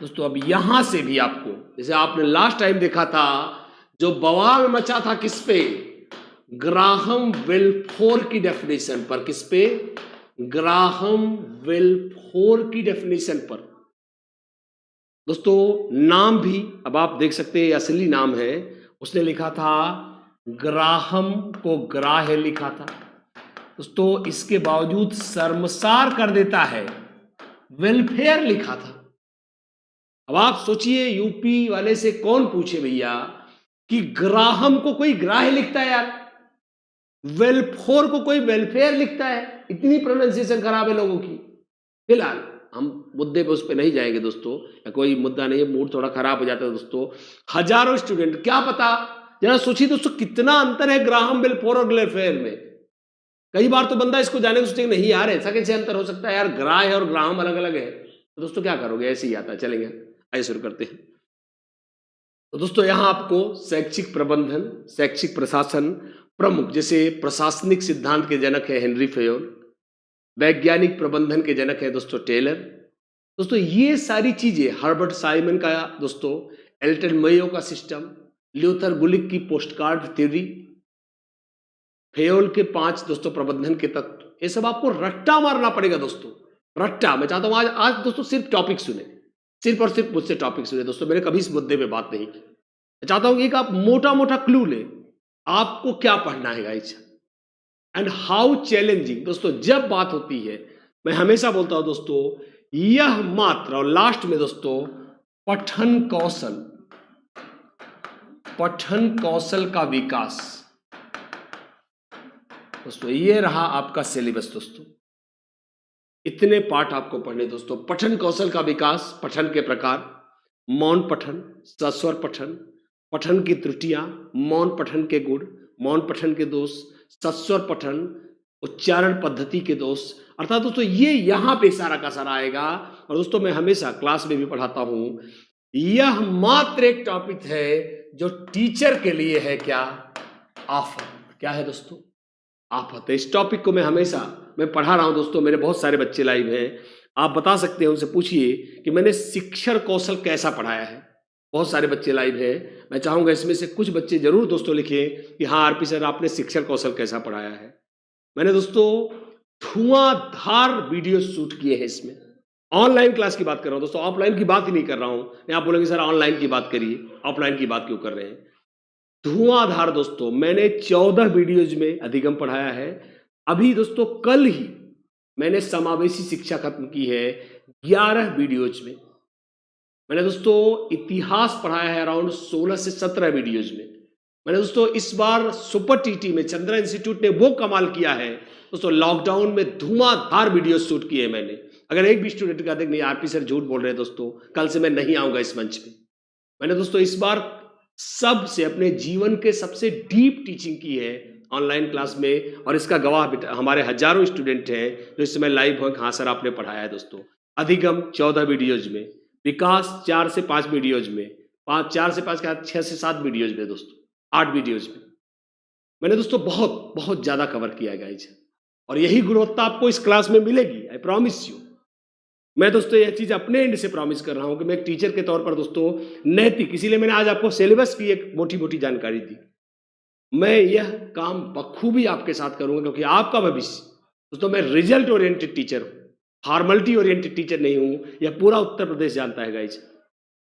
दोस्तों। अब यहां से भी आपको, जैसे आपने लास्ट टाइम देखा था जो बवाल मचा था किस पे, ग्राहम विल्फोर की डेफिनेशन पर, किस पे, ग्राहम विल्फोर की डेफिनेशन पर दोस्तों। नाम भी अब आप देख सकते हैं असली नाम है, उसने लिखा था ग्राहम को ग्राह्य लिखा था दोस्तों, इसके बावजूद शर्मसार कर देता है वेलफेयर लिखा था। अब आप सोचिए यूपी वाले से कौन पूछे भैया कि ग्राहम को कोई ग्राह्य लिखता है यार, वेलफोर को कोई वेलफेयर लिखता है, इतनी प्रोनाउंसिएशन खराब है लोगों की। फिलहाल हम मुद्दे पे उस पर नहीं जाएंगे दोस्तों, या कोई मुद्दा नहीं है, मूड थोड़ा खराब हो जाता है दोस्तों। हजारों स्टूडेंट, क्या पता, जरा सोचिए दोस्तों कितना अंतर है ग्राहम वेलफेयर और वेलफेयर में। कई बार तो बंदा इसको जाने को सोचेगा नहीं यार ऐसा कैसे अंतर हो सकता है यार, ग्राह्य और ग्राहम अलग अलग है। तो दोस्तों क्या करोगे, ऐसे ही आता है। चलेंगे आइए शुरू करते हैं। तो दोस्तों यहां आपको शैक्षिक प्रबंधन, शैक्षिक प्रशासन प्रमुख, जैसे प्रशासनिक सिद्धांत के जनक है हेनरी फेयोल, वैज्ञानिक प्रबंधन के जनक है दोस्तों टेलर। दोस्तों ये सारी चीजें, हर्बर्ट साइमन का दोस्तों एल्टन मेयो का सिस्टम, ल्यूथर गुलिक की पोस्टकार्ड थ्योरी, फेयोल के 5 दोस्तों प्रबंधन के तत्व, ये सब आपको रट्टा मारना पड़ेगा दोस्तों, रट्टा। मैं चाहता हूं आज दोस्तों सिर्फ टॉपिक सुने, सिर्फ और सिर्फ मुझसे टॉपिक सुने दोस्तों, मैंने कभी इस मुद्दे पे बात नहीं की। मैं चाहता हूं कि एक आप मोटा मोटा क्लू ले, आपको क्या पढ़ना है गाइस, एंड हाउ चैलेंजिंग। दोस्तों जब बात होती है, मैं हमेशा बोलता हूं दोस्तों, यह मात्र, और लास्ट में दोस्तों पठन कौशल, पठन कौशल का विकास दोस्तों, ये रहा आपका सिलेबस दोस्तों। इतने पाठ आपको पढ़ने दोस्तों। पठन कौशल का विकास, पठन के प्रकार, मौन पठन, सस्वर पठन, पठन की त्रुटियां, मौन पठन के गुण, मौन पठन के दोष, सस्वर पठन, उच्चारण पद्धति के दोष, अर्थात दोस्तों ये यहां पे सारा का सारा आएगा। और दोस्तों मैं हमेशा क्लास में भी पढ़ाता हूं, यह मात्र एक टॉपिक है जो टीचर के लिए है क्या, आफत। क्या है दोस्तों, आफत है। इस टॉपिक को मैं हमेशा पढ़ा रहा हूं दोस्तों, मेरे बहुत सारे बच्चे लाइव हैं, आप बता सकते हैं, उनसे पूछिए कि मैंने शिक्षण कौशल कैसा पढ़ाया है। बहुत सारे बच्चे लाइव हैं, मैं चाहूंगा इसमें से कुछ बच्चे जरूर दोस्तों लिखें कि हाँ आरपी सर आपने शिक्षण कौशल कैसा पढ़ाया है। मैंने दोस्तों धुआंधार वीडियो शूट किए हैं इसमें। ऑनलाइन क्लास की बात कर रहा हूं दोस्तों, ऑफलाइन की बात ही नहीं कर रहा हूं। नहीं आप बोलेंगे सर ऑनलाइन की बात करिए, ऑफलाइन की बात क्यों कर रहे हैं। धुआंधार दोस्तों, मैंने 14 वीडियोज में अधिगम पढ़ाया है। अभी दोस्तों कल ही मैंने समावेशी शिक्षा खत्म की है 11 वीडियोज में। मैंने दोस्तों इतिहास पढ़ाया है अराउंड 16 से 17 वीडियोज में। मैंने दोस्तों इस बार सुपर टीटी में चंद्रा इंस्टीट्यूट ने वो कमाल किया है दोस्तों, लॉकडाउन में धुआंधार वीडियो शूट किए मैंने। अगर एक भी स्टूडेंट का देख नहीं आरपी सर झूठ बोल रहे हैं दोस्तों, कल से मैं नहीं आऊंगा इस मंच पे। मैंने दोस्तों इस बार सबसे अपने जीवन के सबसे डीप टीचिंग की है ऑनलाइन क्लास में, और इसका गवाह हमारे हजारों स्टूडेंट हैं जो इस समय लाइव हो। हाँ सर आपने पढ़ाया है दोस्तों। अधिगम 14 वीडियोज में, विकास 4 से 5 वीडियोज में, 4 से 5 का 6 से 7 वीडियोज में दोस्तों, 8 वीडियोज में मैंने दोस्तों बहुत बहुत ज्यादा कवर किया गाइज। और यही गुणवत्ता आपको इस क्लास में मिलेगी, आई प्रॉमिस यू। मैं दोस्तों यह चीज अपने एंड से प्रॉमिस कर रहा हूं कि मैं एक टीचर के तौर पर दोस्तों नैतिक, इसीलिए मैंने आज आपको सिलेबस की एक मोटी मोटी जानकारी दी। मैं यह काम बखूबी आपके साथ करूंगा क्योंकि आपका भविष्य दोस्तों, मैं रिजल्ट ओरिएंटेड टीचर हूं। फॉर्मेलिटी ओरिएंटेड टीचर नहीं हूं, यह पूरा उत्तर प्रदेश जानता है गाइज।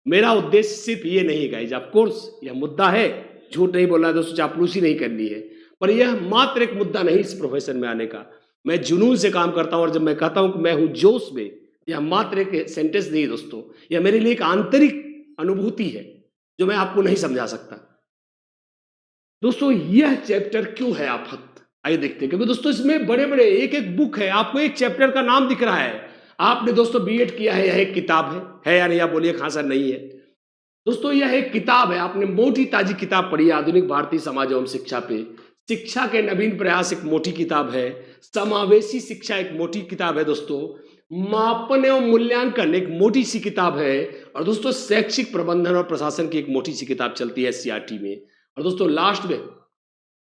मेरा उद्देश्य सिर्फ ये नहीं गाइज, ऑफ कोर्स यह मुद्दा है, झूठ नहीं बोलना है दोस्तों, चापलूसी नहीं करनी है, पर यह मात्र एक मुद्दा नहीं इस प्रोफेशन में आने का। मैं जुनून से काम करता हूं, और जब मैं कहता हूं कि मैं हूं जोश में, यह मात्र एक सेंटेंस नहीं दोस्तों, यह मेरे लिए एक आंतरिक अनुभूति है जो मैं आपको नहीं समझा सकता। दोस्तों यह चैप्टर क्यों है आफत, आइए देखते हैं। क्योंकि दोस्तों इसमें बड़े बड़े एक एक बुक है, आपको एक चैप्टर का नाम दिख रहा है। आपने दोस्तों बीएड किया है, यह एक किताब है या नहीं? आप बोलिए हाँ सर नहीं है। दोस्तों यह एक किताब है, आपने मोटी ताजी किताब पढ़ी है, आधुनिक भारतीय समाज एवं शिक्षा पे, शिक्षा के नवीन प्रयास एक मोटी किताब है, समावेशी शिक्षा एक मोटी किताब है दोस्तों, मापन एवं मूल्यांकन एक मोटी सी किताब है, और दोस्तों शैक्षिक प्रबंधन और प्रशासन की एक मोटी सी किताब चलती है सीआरटी में। और दोस्तों लास्ट में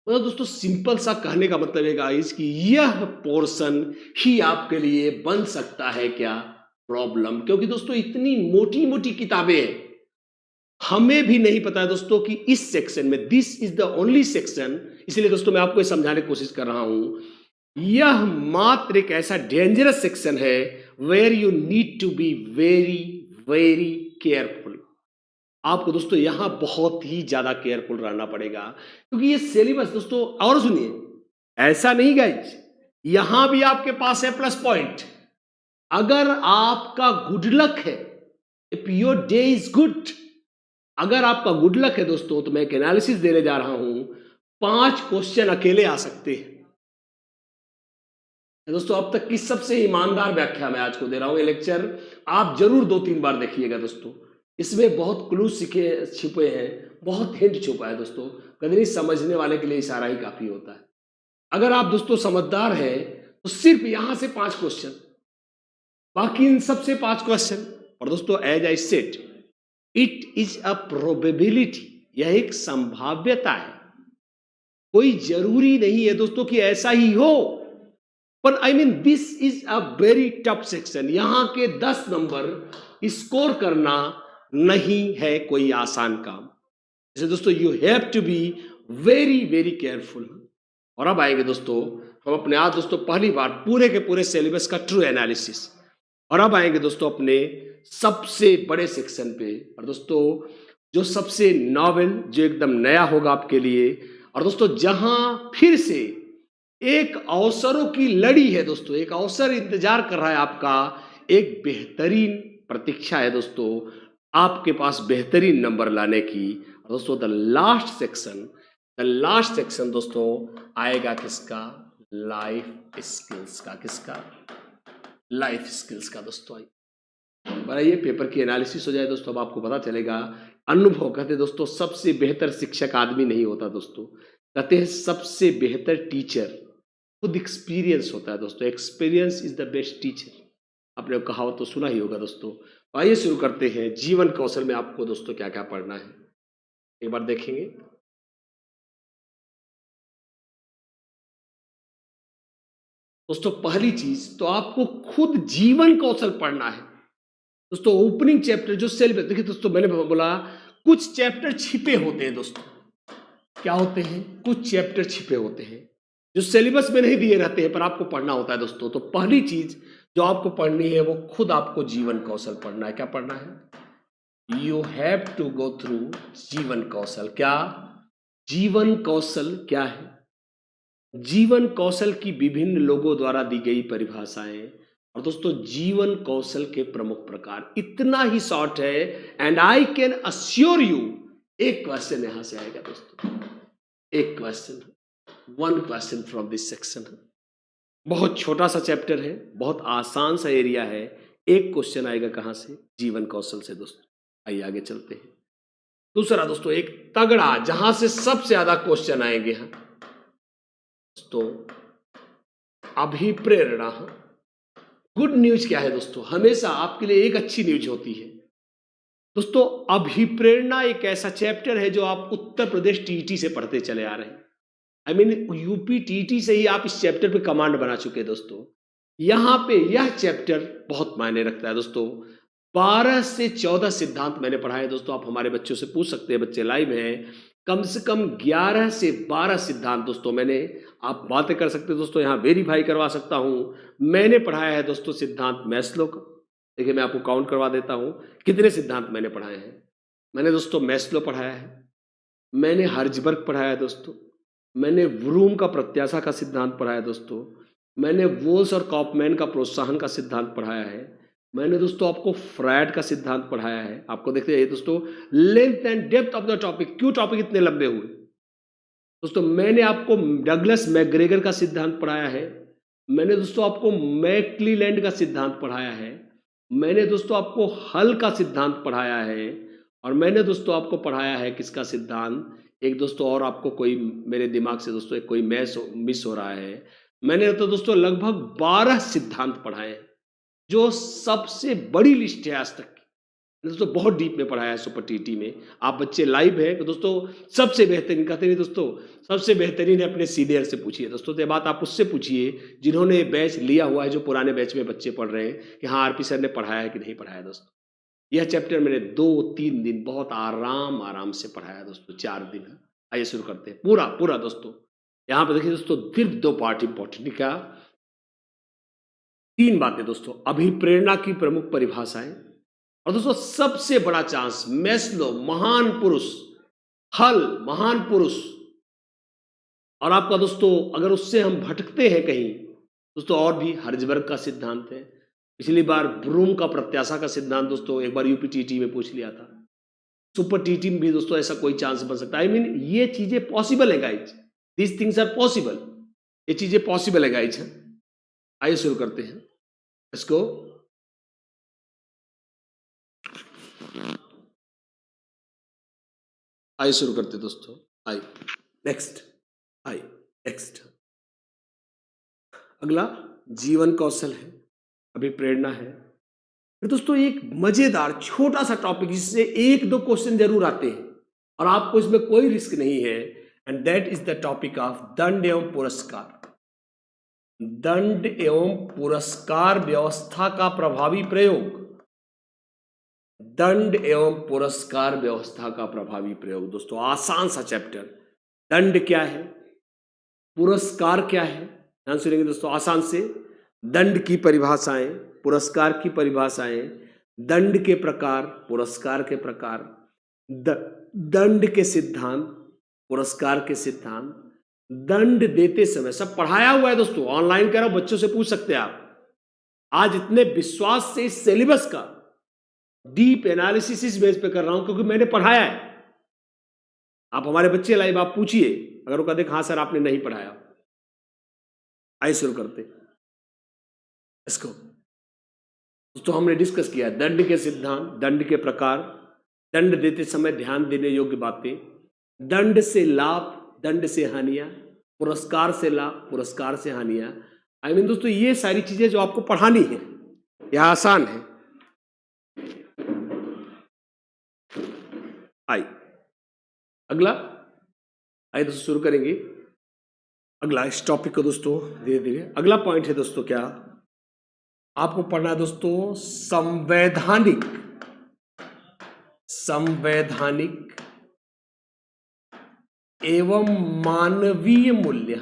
मतलब दोस्तों सिंपल सा कहने का मतलब है गाइस कि यह पोर्शन ही आपके लिए बन सकता है क्या प्रॉब्लम। क्योंकि दोस्तों इतनी मोटी मोटी किताबें हैं, हमें भी नहीं पता है दोस्तों कि इस सेक्शन में, this is the only section, इसलिए दोस्तों मैं आपको समझाने की कोशिश कर रहा हूं, यह मात्र एक ऐसा डेंजरस सेक्शन है where you need to be very very careful. आपको दोस्तों यहां बहुत ही ज्यादा केयरफुल रहना पड़ेगा, क्योंकि ये सिलेबस दोस्तों, और सुनिए ऐसा नहीं गाइज, यहां भी आपके पास है प्लस पॉइंट। अगर आपका गुड लक है, if your day is good, अगर आपका गुड लक है दोस्तों, तो मैं एक एनालिसिस देने जा रहा हूं, 5 क्वेश्चन अकेले आ सकते हैं दोस्तों। अब तक की सबसे ईमानदार व्याख्या मैं आज को दे रहा हूं। ये लेक्चर आप जरूर 2-3 बार देखिएगा दोस्तों, इसमें बहुत क्लू छिपे हैं, बहुत हिंट छुपा है दोस्तों। कभी समझने वाले के लिए इशारा ही काफी होता है। अगर आप दोस्तों समझदार हैं तो सिर्फ यहां से 5 क्वेश्चन, बाकी इन सबसे 5 क्वेश्चन। और दोस्तों as I said, it is a probability, यह एक संभाव्यता है, कोई जरूरी नहीं है दोस्तों कि ऐसा ही हो, पर I mean this is a very tough section. यहां के 10 नंबर स्कोर करना नहीं है कोई आसान काम, इसलिए दोस्तों you have to be very very careful. और अब आएंगे दोस्तों हम अपने आज दोस्तों पहली बार पूरे के पूरे सिलेबस का ट्रू एनालिसिस, और अब आएंगे दोस्तों अपने सबसे बड़े सेक्शन पे, और दोस्तों जो सबसे नॉवेल, जो एकदम नया होगा आपके लिए, और दोस्तों जहां फिर से एक अवसरों की लड़ी है दोस्तों, एक अवसर इंतजार कर रहा है आपका, एक बेहतरीन प्रतीक्षा है दोस्तों आपके पास बेहतरीन नंबर लाने की। दोस्तों द लास्ट सेक्शन दोस्तों आएगा किसका? लाइफ स्किल्स का। किसका? लाइफ स्किल्स का दोस्तों। बनाइए पेपर की एनालिसिस हो जाए दोस्तों, अब आपको पता चलेगा। अनुभव कहते दोस्तों सबसे बेहतर शिक्षक आदमी नहीं होता दोस्तों, कहते हैं सबसे बेहतर टीचर खुद एक्सपीरियंस होता है दोस्तों। Experience is the best teacher, आपने कहावत तो सुना ही होगा दोस्तों। आइए शुरू करते हैं। जीवन कौशल में आपको दोस्तों क्या क्या पढ़ना है एक बार देखेंगे। दोस्तों पहली चीज तो आपको खुद जीवन कौशल पढ़ना है दोस्तों। ओपनिंग चैप्टर जो सिलेबस, देखिए दोस्तों मैंने बोला कुछ चैप्टर छिपे होते हैं दोस्तों। क्या होते हैं? कुछ चैप्टर छिपे होते हैं जो सिलेबस में नहीं दिए रहते हैं, पर आपको पढ़ना होता है दोस्तों। तो पहली चीज जो आपको पढ़नी है वो खुद आपको जीवन कौशल पढ़ना है। क्या पढ़ना है? You have to go through jeevan kaushal. क्या जीवन कौशल क्या है? जीवन कौशल की विभिन्न लोगों द्वारा दी गई परिभाषाएं, और दोस्तों जीवन कौशल के प्रमुख प्रकार। इतना ही शॉर्ट है, and I can assure you एक क्वेश्चन यहां से आएगा दोस्तों, एक question, 1 question from this section. बहुत छोटा सा चैप्टर है, बहुत आसान सा एरिया है, एक क्वेश्चन आएगा कहां से? जीवन कौशल से दोस्तों। आइए आगे चलते हैं। दूसरा दोस्तों एक तगड़ा, जहां से सबसे ज्यादा क्वेश्चन आएंगे दोस्तों, अभिप्रेरणा। गुड न्यूज क्या है दोस्तों? हमेशा आपके लिए एक अच्छी न्यूज होती है दोस्तों। अभिप्रेरणा एक ऐसा चैप्टर है जो आप उत्तर प्रदेश टीईटी से पढ़ते चले आ रहे हैं। आई मीन यूपी टीईटी से ही आप इस चैप्टर पे कमांड बना चुके हैं दोस्तों। यहां पे यह चैप्टर बहुत मायने रखता है दोस्तों। 12 से 14 सिद्धांत मैंने पढ़ाए दोस्तों। आप हमारे बच्चों से पूछ सकते हैं, बच्चे लाइव हैं, कम से कम 11 से 12 सिद्धांत दोस्तों मैंने, आप बातें कर सकते हो दोस्तों, यहाँ वेरीफाई करवा सकता हूँ, मैंने पढ़ाया है दोस्तों सिद्धांत मैस्लो का। देखिए मैं आपको काउंट करवा देता हूँ कितने सिद्धांत मैंने पढ़ाए हैं। मैंने दोस्तों मैस्लो पढ़ाया है, मैंने हर्जबर्ग पढ़ाया है दोस्तों, मैंने व्रूम का प्रत्याशा का सिद्धांत पढ़ाया है दोस्तों, मैंने वोल्स और कॉपमैन का प्रोत्साहन का सिद्धांत पढ़ाया है, मैंने दोस्तों आपको फ्रायड का सिद्धांत पढ़ाया है। आपको देखते हैं दोस्तों length and depth of the topic, क्यों टॉपिक इतने लंबे हुए दोस्तों। मैंने आपको डगलस मैकग्रेगर का सिद्धांत पढ़ाया है, मैंने दोस्तों आपको मैक्लीलैंड का सिद्धांत पढ़ाया है, मैंने दोस्तों आपको हल का सिद्धांत पढ़ाया है, और मैंने दोस्तों आपको पढ़ाया है किसका सिद्धांत, एक दोस्तों और आपको कोई मेरे दिमाग से दोस्तों एक कोई मिस हो रहा है। मैंने तो दोस्तों लगभग 12 सिद्धांत पढ़ाए हैं, जो सबसे बड़ी लिस्ट है आज तक की दोस्तों। बहुत डीप में पढ़ाया है सुपर टीटी में। आप बच्चे लाइव है तो दोस्तों सबसे बेहतरीन कहते हैं दोस्तों, सबसे बेहतरीन है अपने सीनियर से पूछिए दोस्तों। तो ये बात आप उससे पूछिए जिन्होंने बैच लिया हुआ है, जो पुराने बैच में बच्चे पढ़ रहे हैं कि हाँ आरपी सर ने पढ़ाया है कि नहीं पढ़ाया दोस्तों। यह चैप्टर मैंने 2-3 दिन बहुत आराम से पढ़ाया दोस्तों, 4 दिन है। आइए शुरू करते हैं पूरा दोस्तों। यहाँ पे देखिए दोस्तों सिर्फ 2 पार्ट इंपॉर्टेंट, क्या 3 बातें दोस्तों। अभिप्रेरणा की प्रमुख परिभाषाएं, और दोस्तों सबसे बड़ा चांस मैस्लो महान पुरुष, हल महान पुरुष, और आपका दोस्तों अगर उससे हम भटकते हैं कहीं दोस्तों, और भी हर्जबर्ग का सिद्धांत है। पिछली बार ब्रूम का प्रत्याशा का सिद्धांत दोस्तों एक बार यूपीटीटी में पूछ लिया था। सुपर टीटी में भी दोस्तों ऐसा कोई चांस बन सकता है। आई मीन ये चीजें पॉसिबल है guys, these things are possible, ये चीजें पॉसिबल है गाइज। आइए शुरू करते हैं इसको। आइए शुरू करते दोस्तों। आइए नेक्स्ट, आइए नेक्स्ट। अगला जीवन कौशल है, अभिप्रेरणा है। फिर दोस्तों एक मजेदार छोटा सा टॉपिक जिससे 1-2 क्वेश्चन जरूर आते हैं और आपको इसमें कोई रिस्क नहीं है, and that is the topic of दंड एवं पुरस्कार। दंड एवं पुरस्कार व्यवस्था का प्रभावी प्रयोग। दंड एवं पुरस्कार व्यवस्था का प्रभावी प्रयोग दोस्तों, आसान सा चैप्टर। दंड क्या है, पुरस्कार क्या है, ध्यान सुनेंगे दोस्तों आसान से। दंड की परिभाषाएं, पुरस्कार की परिभाषाएं, दंड के प्रकार, पुरस्कार के प्रकार, दंड के सिद्धांत, पुरस्कार के सिद्धांत, दंड देते समय, सब पढ़ाया हुआ है दोस्तों। ऑनलाइन करो, बच्चों से पूछ सकते हैं आप। आज इतने विश्वास से इस सिलेबस का डीप एनालिसिस इस बेस पे कर रहा हूं क्योंकि मैंने पढ़ाया है। आप हमारे बच्चे लाइव आप पूछिए, अगर वो कहते हाँ सर आपने नहीं पढ़ाया। आइए शुरू करते इसको। तो हमने डिस्कस किया दंड के सिद्धांत, दंड के प्रकार, दंड देते समय ध्यान देने योग्य बातें, दंड से लाभ, दंड से हानियां, पुरस्कार से लाभ, पुरस्कार से हानियां। आई मीन दोस्तों ये सारी चीजें जो आपको पढ़ानी है, यह आसान है। आई अगला, आइए दोस्तों शुरू करेंगे अगला इस टॉपिक को दोस्तों धीरे धीरे। अगला पॉइंट है दोस्तों, क्या आपको पढ़ना है दोस्तों, संवैधानिक एवं मानवीय मूल्य।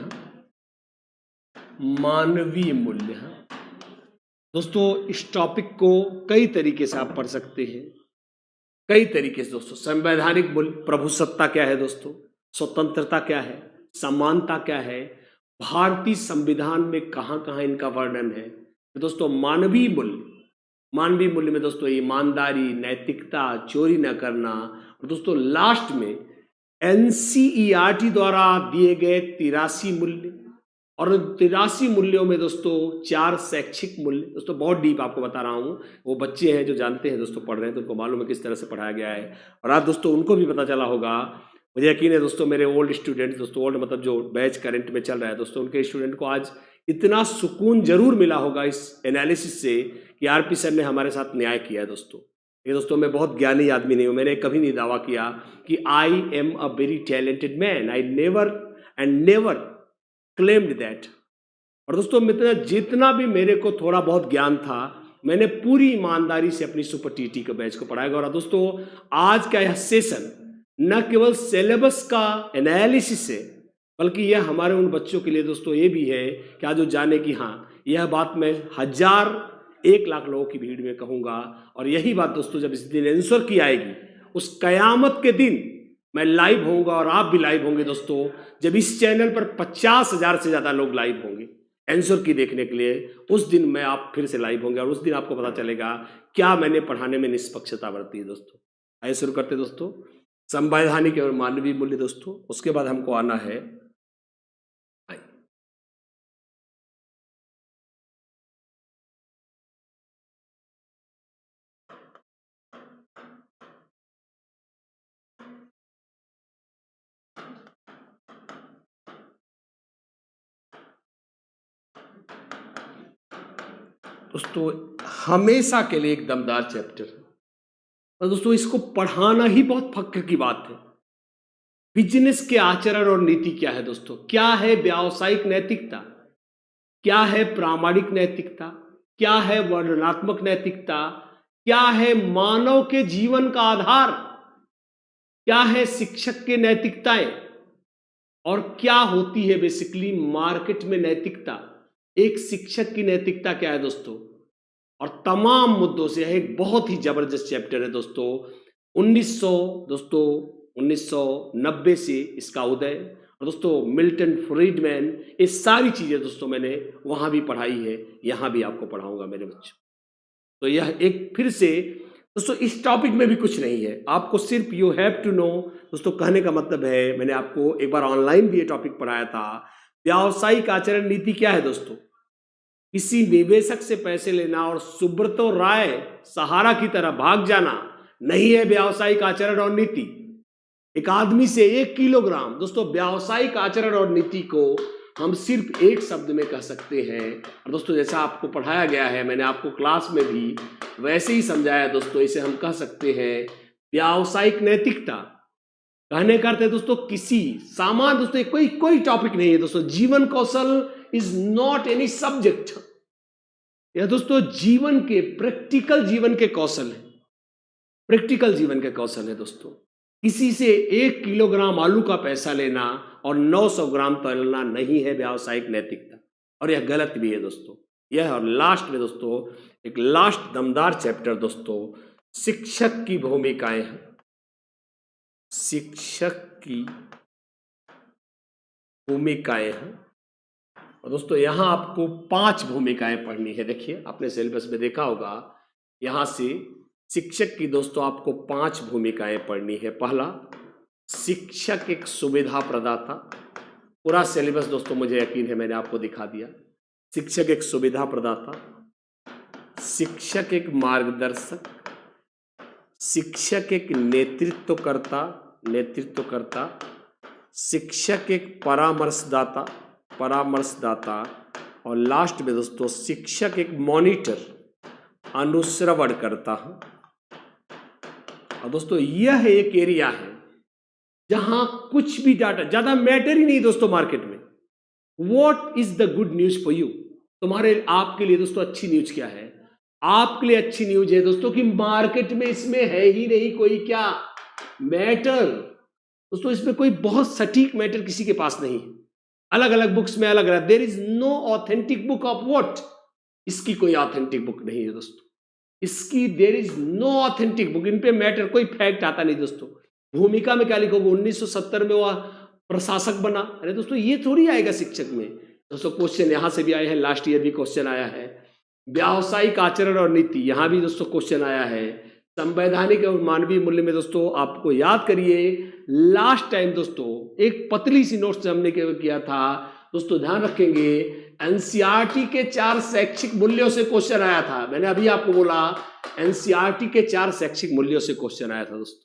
दोस्तों इस टॉपिक को कई तरीके से आप पढ़ सकते हैं, कई तरीके से दोस्तों। संवैधानिक मूल्य, प्रभुसत्ता क्या है दोस्तों, स्वतंत्रता क्या है, समानता क्या है, भारतीय संविधान में कहां कहां इनका वर्णन है। तो दोस्तों मानवीय मूल्य में दोस्तों ईमानदारी, नैतिकता, चोरी न करना, और दोस्तों लास्ट में एनसीईआरटी द्वारा दिए गए 83 मूल्य, और 83 मूल्यों में दोस्तों 4 शैक्षिक मूल्य। दोस्तों बहुत डीप आपको बता रहा हूँ, वो बच्चे हैं जो जानते हैं दोस्तों, पढ़ रहे हैं तो उनको मालूम है किस तरह से पढ़ाया गया है, और आज दोस्तों उनको भी पता चला होगा। मुझे यकीन है दोस्तों मेरे ओल्ड स्टूडेंट दोस्तों, ओल्ड मतलब जो बैच करंट में चल रहा है दोस्तों, उनके स्टूडेंट को आज इतना सुकून जरूर मिला होगा इस एनालिसिस से कि आरपी सर ने हमारे साथ न्याय किया है दोस्तों। ये दोस्तों मैं बहुत ज्ञानी आदमी नहीं हूँ, मैंने कभी नहीं दावा किया कि I am a very talented man, I never claimed that. और दोस्तों जितना भी मेरे को थोड़ा बहुत ज्ञान था, मैंने पूरी ईमानदारी से अपनी सुपर टीटी के बैच को पढ़ाया। और दोस्तों आज का यह सेशन न केवल सिलेबस का एनालिसिस है, बल्कि यह हमारे उन बच्चों के लिए दोस्तों ये भी है कि आज वो जाने कि हाँ, यह बात मैं 1,000 1 लाख लोगों की भीड़ में कहूंगा, और यही बात दोस्तों जब इस दिन आंसर की आएगी, उस कयामत के दिन मैं लाइव होऊंगा और आप भी लाइव होंगे दोस्तों, जब इस चैनल पर 50,000 से ज्यादा लोग लाइव होंगे आंसर की देखने के लिए, उस दिन मैं आप फिर से लाइव होंगे और उस दिन आपको पता चलेगा क्या मैंने पढ़ाने में निष्पक्षता बरती है दोस्तों। आइए शुरू करते दोस्तों, संवैधानिक और मानवीय मूल्य दोस्तों, उसके बाद हमको आना है दोस्तों, हमेशा के लिए एक दमदार चैप्टर है और दोस्तों इसको पढ़ाना ही बहुत फक्र की बात है। बिजनेस के आचरण और नीति क्या है दोस्तों, क्या है व्यावसायिक नैतिकता, क्या है प्रामाणिक नैतिकता, क्या है वर्णनात्मक नैतिकता, क्या है मानव के जीवन का आधार, क्या है शिक्षक के नैतिकताएं, और क्या होती है बेसिकली मार्केट में नैतिकता, एक शिक्षक की नैतिकता क्या है दोस्तों, और तमाम मुद्दों से यह एक बहुत ही जबरदस्त चैप्टर है दोस्तों। 1990 से इसका उदय, और दोस्तों मिल्टन फ्रीडमैन, ये सारी चीजें दोस्तों मैंने वहां भी पढ़ाई है, यहां भी आपको पढ़ाऊंगा मेरे बच्चों। तो यह एक फिर से दोस्तों इस टॉपिक में भी कुछ नहीं है, आपको सिर्फ यू हैव टू नो दोस्तों, कहने का मतलब है, मैंने आपको एक बार ऑनलाइन भी ये टॉपिक पढ़ाया था, व्यावसायिक आचरण नीति क्या है दोस्तों, किसी निवेशक से पैसे लेना और सुब्रतो राय सहारा की तरह भाग जाना नहीं है व्यावसायिक आचरण और नीति। एक आदमी से 1 किलोग्राम, दोस्तों व्यावसायिक आचरण और नीति को हम सिर्फ एक शब्द में कह सकते हैं, और दोस्तों जैसा आपको पढ़ाया गया है, मैंने आपको क्लास में भी वैसे ही समझाया दोस्तों, इसे हम कह सकते हैं व्यावसायिक नैतिकता। कहने का अर्थ है दोस्तों किसी सामान, दोस्तों कोई कोई टॉपिक नहीं है दोस्तों, जीवन कौशल इज नॉट एनी सब्जेक्ट, यह दोस्तों जीवन के प्रैक्टिकल जीवन के कौशल है, प्रैक्टिकल जीवन के कौशल है दोस्तों। किसी से 1 किलोग्राम आलू का पैसा लेना और 900 ग्राम तलना नहीं है व्यावसायिक नैतिकता, और यह गलत भी है दोस्तों। यह और लास्ट में दोस्तों एक लास्ट दमदार चैप्टर दोस्तों, शिक्षक की भूमिकाएं हैं, शिक्षक की भूमिकाएं हैं। और दोस्तों यहां आपको 5 भूमिकाएं पढ़नी है। देखिए आपने सिलेबस में देखा होगा, यहां से शिक्षक की दोस्तों आपको 5 भूमिकाएं पढ़नी है। पहला, शिक्षक एक सुविधा प्रदाता, पूरा सिलेबस दोस्तों मुझे यकीन है मैंने आपको दिखा दिया। शिक्षक एक सुविधा प्रदाता, शिक्षक एक मार्गदर्शक, शिक्षक एक नेतृत्वकर्ता, शिक्षक एक परामर्शदाता, और लास्ट में दोस्तों शिक्षक एक मॉनिटर, अनुश्रवण करता है। और दोस्तों यह एक एरिया है जहां कुछ भी डाटा ज्यादा मैटर ही नहीं दोस्तों मार्केट में। What is the good news for you, तुम्हारे आपके लिए दोस्तों अच्छी न्यूज क्या है, आपके लिए अच्छी न्यूज है दोस्तों कि मार्केट में इसमें है ही नहीं कोई क्या मैटर दोस्तों, इसमें कोई बहुत सटीक मैटर किसी के पास नहीं है, अलग अलग बुक्स में अलग अलग, there is no authentic book of what, इसकी कोई ऑथेंटिक बुक नहीं है दोस्तों, इसकी there is no authentic book, इन पे मैटर कोई फैक्ट आता नहीं दोस्तों। भूमिका में क्या लिखोगे, 1970 में वह प्रशासक बना, अरे दोस्तों ये थोड़ी आएगा शिक्षक में दोस्तों। क्वेश्चन यहां से भी आए हैं, लास्ट ईयर भी क्वेश्चन आया है। व्यावसायिक आचरण और नीति, यहां भी दोस्तों क्वेश्चन आया है। संवैधानिक और मानवीय मूल्य में दोस्तों आपको याद करिए, लास्ट टाइम दोस्तों एक पतली सी नोट से हमने किया था दोस्तों, ध्यान रखेंगे, एनसीईआरटी के 4 शैक्षिक मूल्यों से क्वेश्चन आया था। मैंने अभी आपको बोला एनसीईआरटी के 4 शैक्षिक मूल्यों से क्वेश्चन आया था दोस्तों।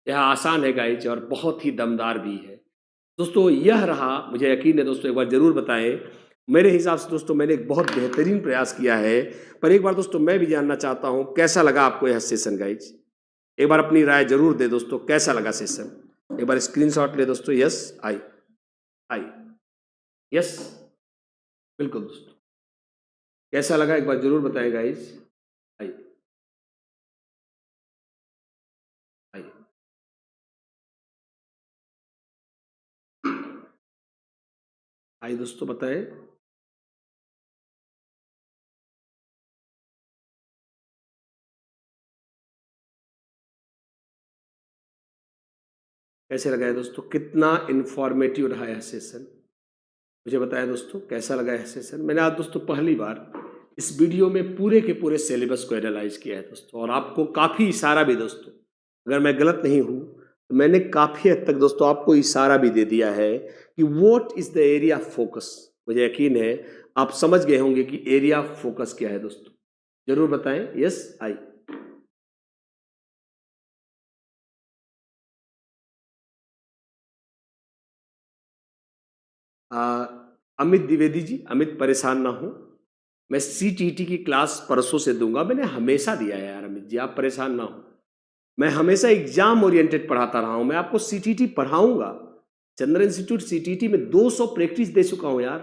यह आसान है गाइज और बहुत ही दमदार भी है दोस्तों। यह रहा, मुझे यकीन है दोस्तों, एक बार जरूर बताएं। मेरे हिसाब से दोस्तों मैंने एक बहुत बेहतरीन प्रयास किया है, पर एक बार दोस्तों मैं भी जानना चाहता हूं कैसा लगा आपको यह सेशन गाइज। एक बार अपनी राय जरूर दे दोस्तों, कैसा लगा सेशन। एक बार स्क्रीनशॉट ले दोस्तों, यस आई यस बिल्कुल दोस्तों, कैसा लगा एक बार जरूर बताएं गाइज। आई आई आइए दोस्तों बताएं। कैसे लगा है दोस्तों, कितना इंफॉर्मेटिव रहा है सेशन? मुझे बताया दोस्तों कैसा लगा है सेशन। मैंने आज दोस्तों पहली बार इस वीडियो में पूरे के पूरे सिलेबस को एनालाइज किया है दोस्तों, और आपको काफ़ी इशारा भी दोस्तों, अगर मैं गलत नहीं हूँ तो मैंने काफ़ी हद तक दोस्तों आपको इशारा भी दे दिया है कि what is the area of focus. मुझे यकीन है आप समझ गए होंगे कि एरिया ऑफ फोकस क्या है दोस्तों। जरूर बताएं। यस आई अमित द्विवेदी जी, अमित परेशान ना हो, मैं सीटीटी की क्लास परसों से दूंगा। मैंने हमेशा दिया है यार अमित जी, आप परेशान ना हो। मैं हमेशा एग्जाम ओरिएंटेड पढ़ाता रहा हूं, मैं आपको सीटीटी पढ़ाऊंगा। चंद्र इंस्टीट्यूट सीटीटी में 200 प्रैक्टिस दे चुका हूं यार।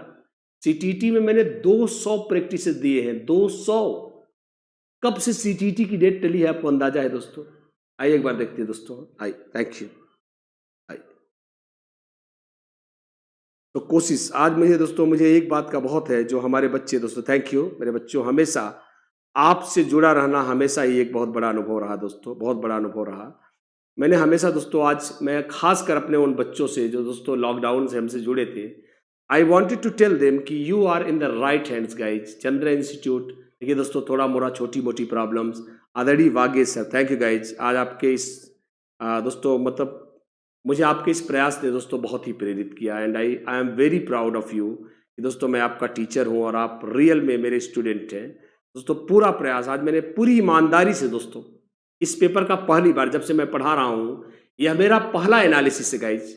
सीटीटी में मैंने 200 प्रैक्टिस दिए हैं, 200। कब से सीटीटी की डेट टली है आपको अंदाजा है दोस्तों? आइए एक बार देखते हैं दोस्तों। आई थैंक यू। तो कोशिश आज मुझे एक बात का बहुत है, जो हमारे बच्चे दोस्तों, थैंक यू मेरे बच्चों, हमेशा आपसे जुड़ा रहना हमेशा ही एक बहुत बड़ा अनुभव रहा दोस्तों, बहुत बड़ा अनुभव रहा। मैंने हमेशा दोस्तों, आज मैं खासकर अपने उन बच्चों से जो दोस्तों लॉकडाउन से हमसे जुड़े थे, I wanted to tell them कि you are in the right hands guys. Chandra institute, देखिए दोस्तों थोड़ा मोड़ा छोटी मोटी प्रॉब्लम्स, आदरणीय Vagesh sir, thank you guys. आज आपके इस दोस्तों मतलब मुझे आपके इस प्रयास ने दोस्तों बहुत ही प्रेरित किया, and I am very proud of you कि दोस्तों मैं आपका टीचर हूं और आप रियल में मेरे स्टूडेंट हैं दोस्तों। पूरा प्रयास आज मैंने पूरी ईमानदारी से दोस्तों, इस पेपर का पहली बार जब से मैं पढ़ा रहा हूं, यह मेरा पहला एनालिसिस है गाइज।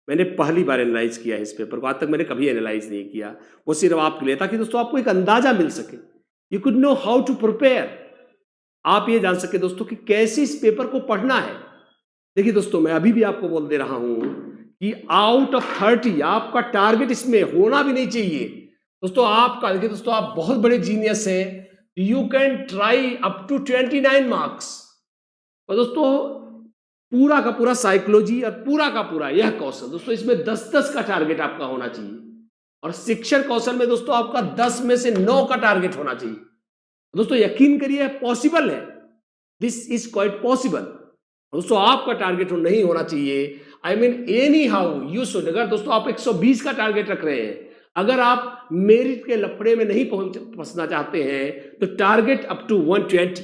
मैंने पहली बार एनालाइज किया है इस पेपर को, आज तक मैंने कभी एनालाइज नहीं किया। वो सिर्फ आपके लिए, ताकि दोस्तों आपको एक अंदाजा मिल सके, you could know how to prepare. आप ये जान सके दोस्तों कि कैसे इस पेपर को पढ़ना है। देखिए दोस्तों, मैं अभी भी आपको बोल दे रहा हूं कि आउट ऑफ 30 आपका टारगेट इसमें होना भी नहीं चाहिए दोस्तों। आपका देखिए दोस्तों, आप बहुत बड़े जीनियस हैं, you can try up to 29 marks. और दोस्तों पूरा का पूरा साइकोलॉजी और पूरा का पूरा यह कौशल दोस्तों, इसमें 10-10 का टारगेट आपका होना चाहिए। और शिक्षण कौशल में दोस्तों आपका 10 में से 9 का टारगेट होना चाहिए दोस्तों। यकीन करिए पॉसिबल है, दिस इज क्वाइट पॉसिबल दोस्तों। आपका टारगेट नहीं होना चाहिए, I mean any how you should. अगर दोस्तों आप 120 का टारगेट रख रहे हैं, अगर आप मेरिट के लफड़े में नहीं फंसना चाहते हैं, तो टारगेट अप टू 120,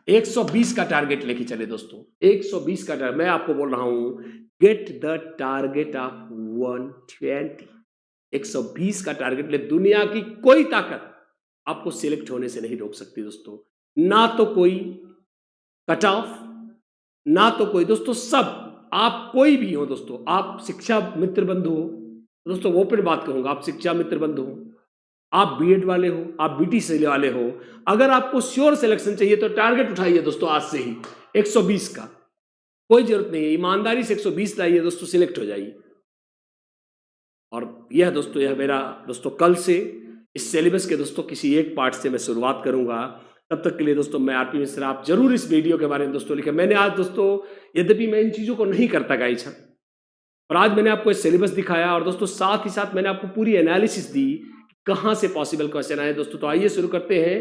120 का टारगेट लेके चले दोस्तों। 120 का टारगेट, मैं आपको बोल रहा हूं, गेट द टारगेट ऑफ 120। 120 का टारगेट ले, दुनिया की कोई ताकत आपको सिलेक्ट होने से नहीं रोक सकती दोस्तों। ना तो कोई कट ऑफ, ना तो कोई दोस्तों, सब आप कोई भी हो दोस्तों, आप शिक्षा मित्र बंधु हो दोस्तों, वो पर बात कहूंगा, आप शिक्षा मित्र बंधु हो, आप बीएड वाले हो, आप बीटी से वाले हो, अगर आपको श्योर सिलेक्शन चाहिए तो टारगेट उठाइए दोस्तों आज से ही 120 का। कोई जरूरत नहीं है, ईमानदारी से 120 लाइए दोस्तों, सिलेक्ट हो जाइए। और यह दोस्तों, यह मेरा दोस्तों कल से इस सिलेबस के दोस्तों किसी एक पार्ट से मैं शुरुआत करूंगा। तब तक के लिए दोस्तों मैं आरपी मिश्रा, आप जरूर इस वीडियो के बारे में दोस्तों लिखें। मैंने आज दोस्तों, यद्यपि मैं इन चीज़ों को नहीं करता गाइस, और आज मैंने आपको सिलेबस दिखाया, और दोस्तों साथ ही साथ मैंने आपको पूरी एनालिसिस दी कहाँ से पॉसिबल क्वेश्चन आए दोस्तों। तो आइए शुरू करते हैं,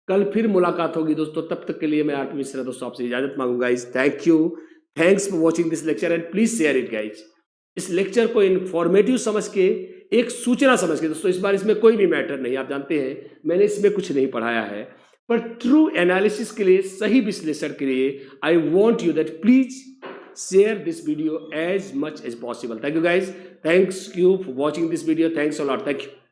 कल फिर मुलाकात होगी दोस्तों। तब तक के लिए मैं आरपी मिश्रा दोस्तों आपसे इजाजत मांगूंगा guys. Thank you, thanks for watching this lecture and please share it guys. इस लेक्चर को इन्फॉर्मेटिव समझ के, एक सूचना समझ के दोस्तों, इस बार इसमें कोई भी मैटर नहीं, आप जानते हैं मैंने इसमें कुछ नहीं पढ़ाया है, पर ट्रू एनालिसिस के लिए, सही विश्लेषण के लिए, I want you that please share this video as much as possible. Thank you guys. Thanks you for watching this video. Thanks a lot. Thank you.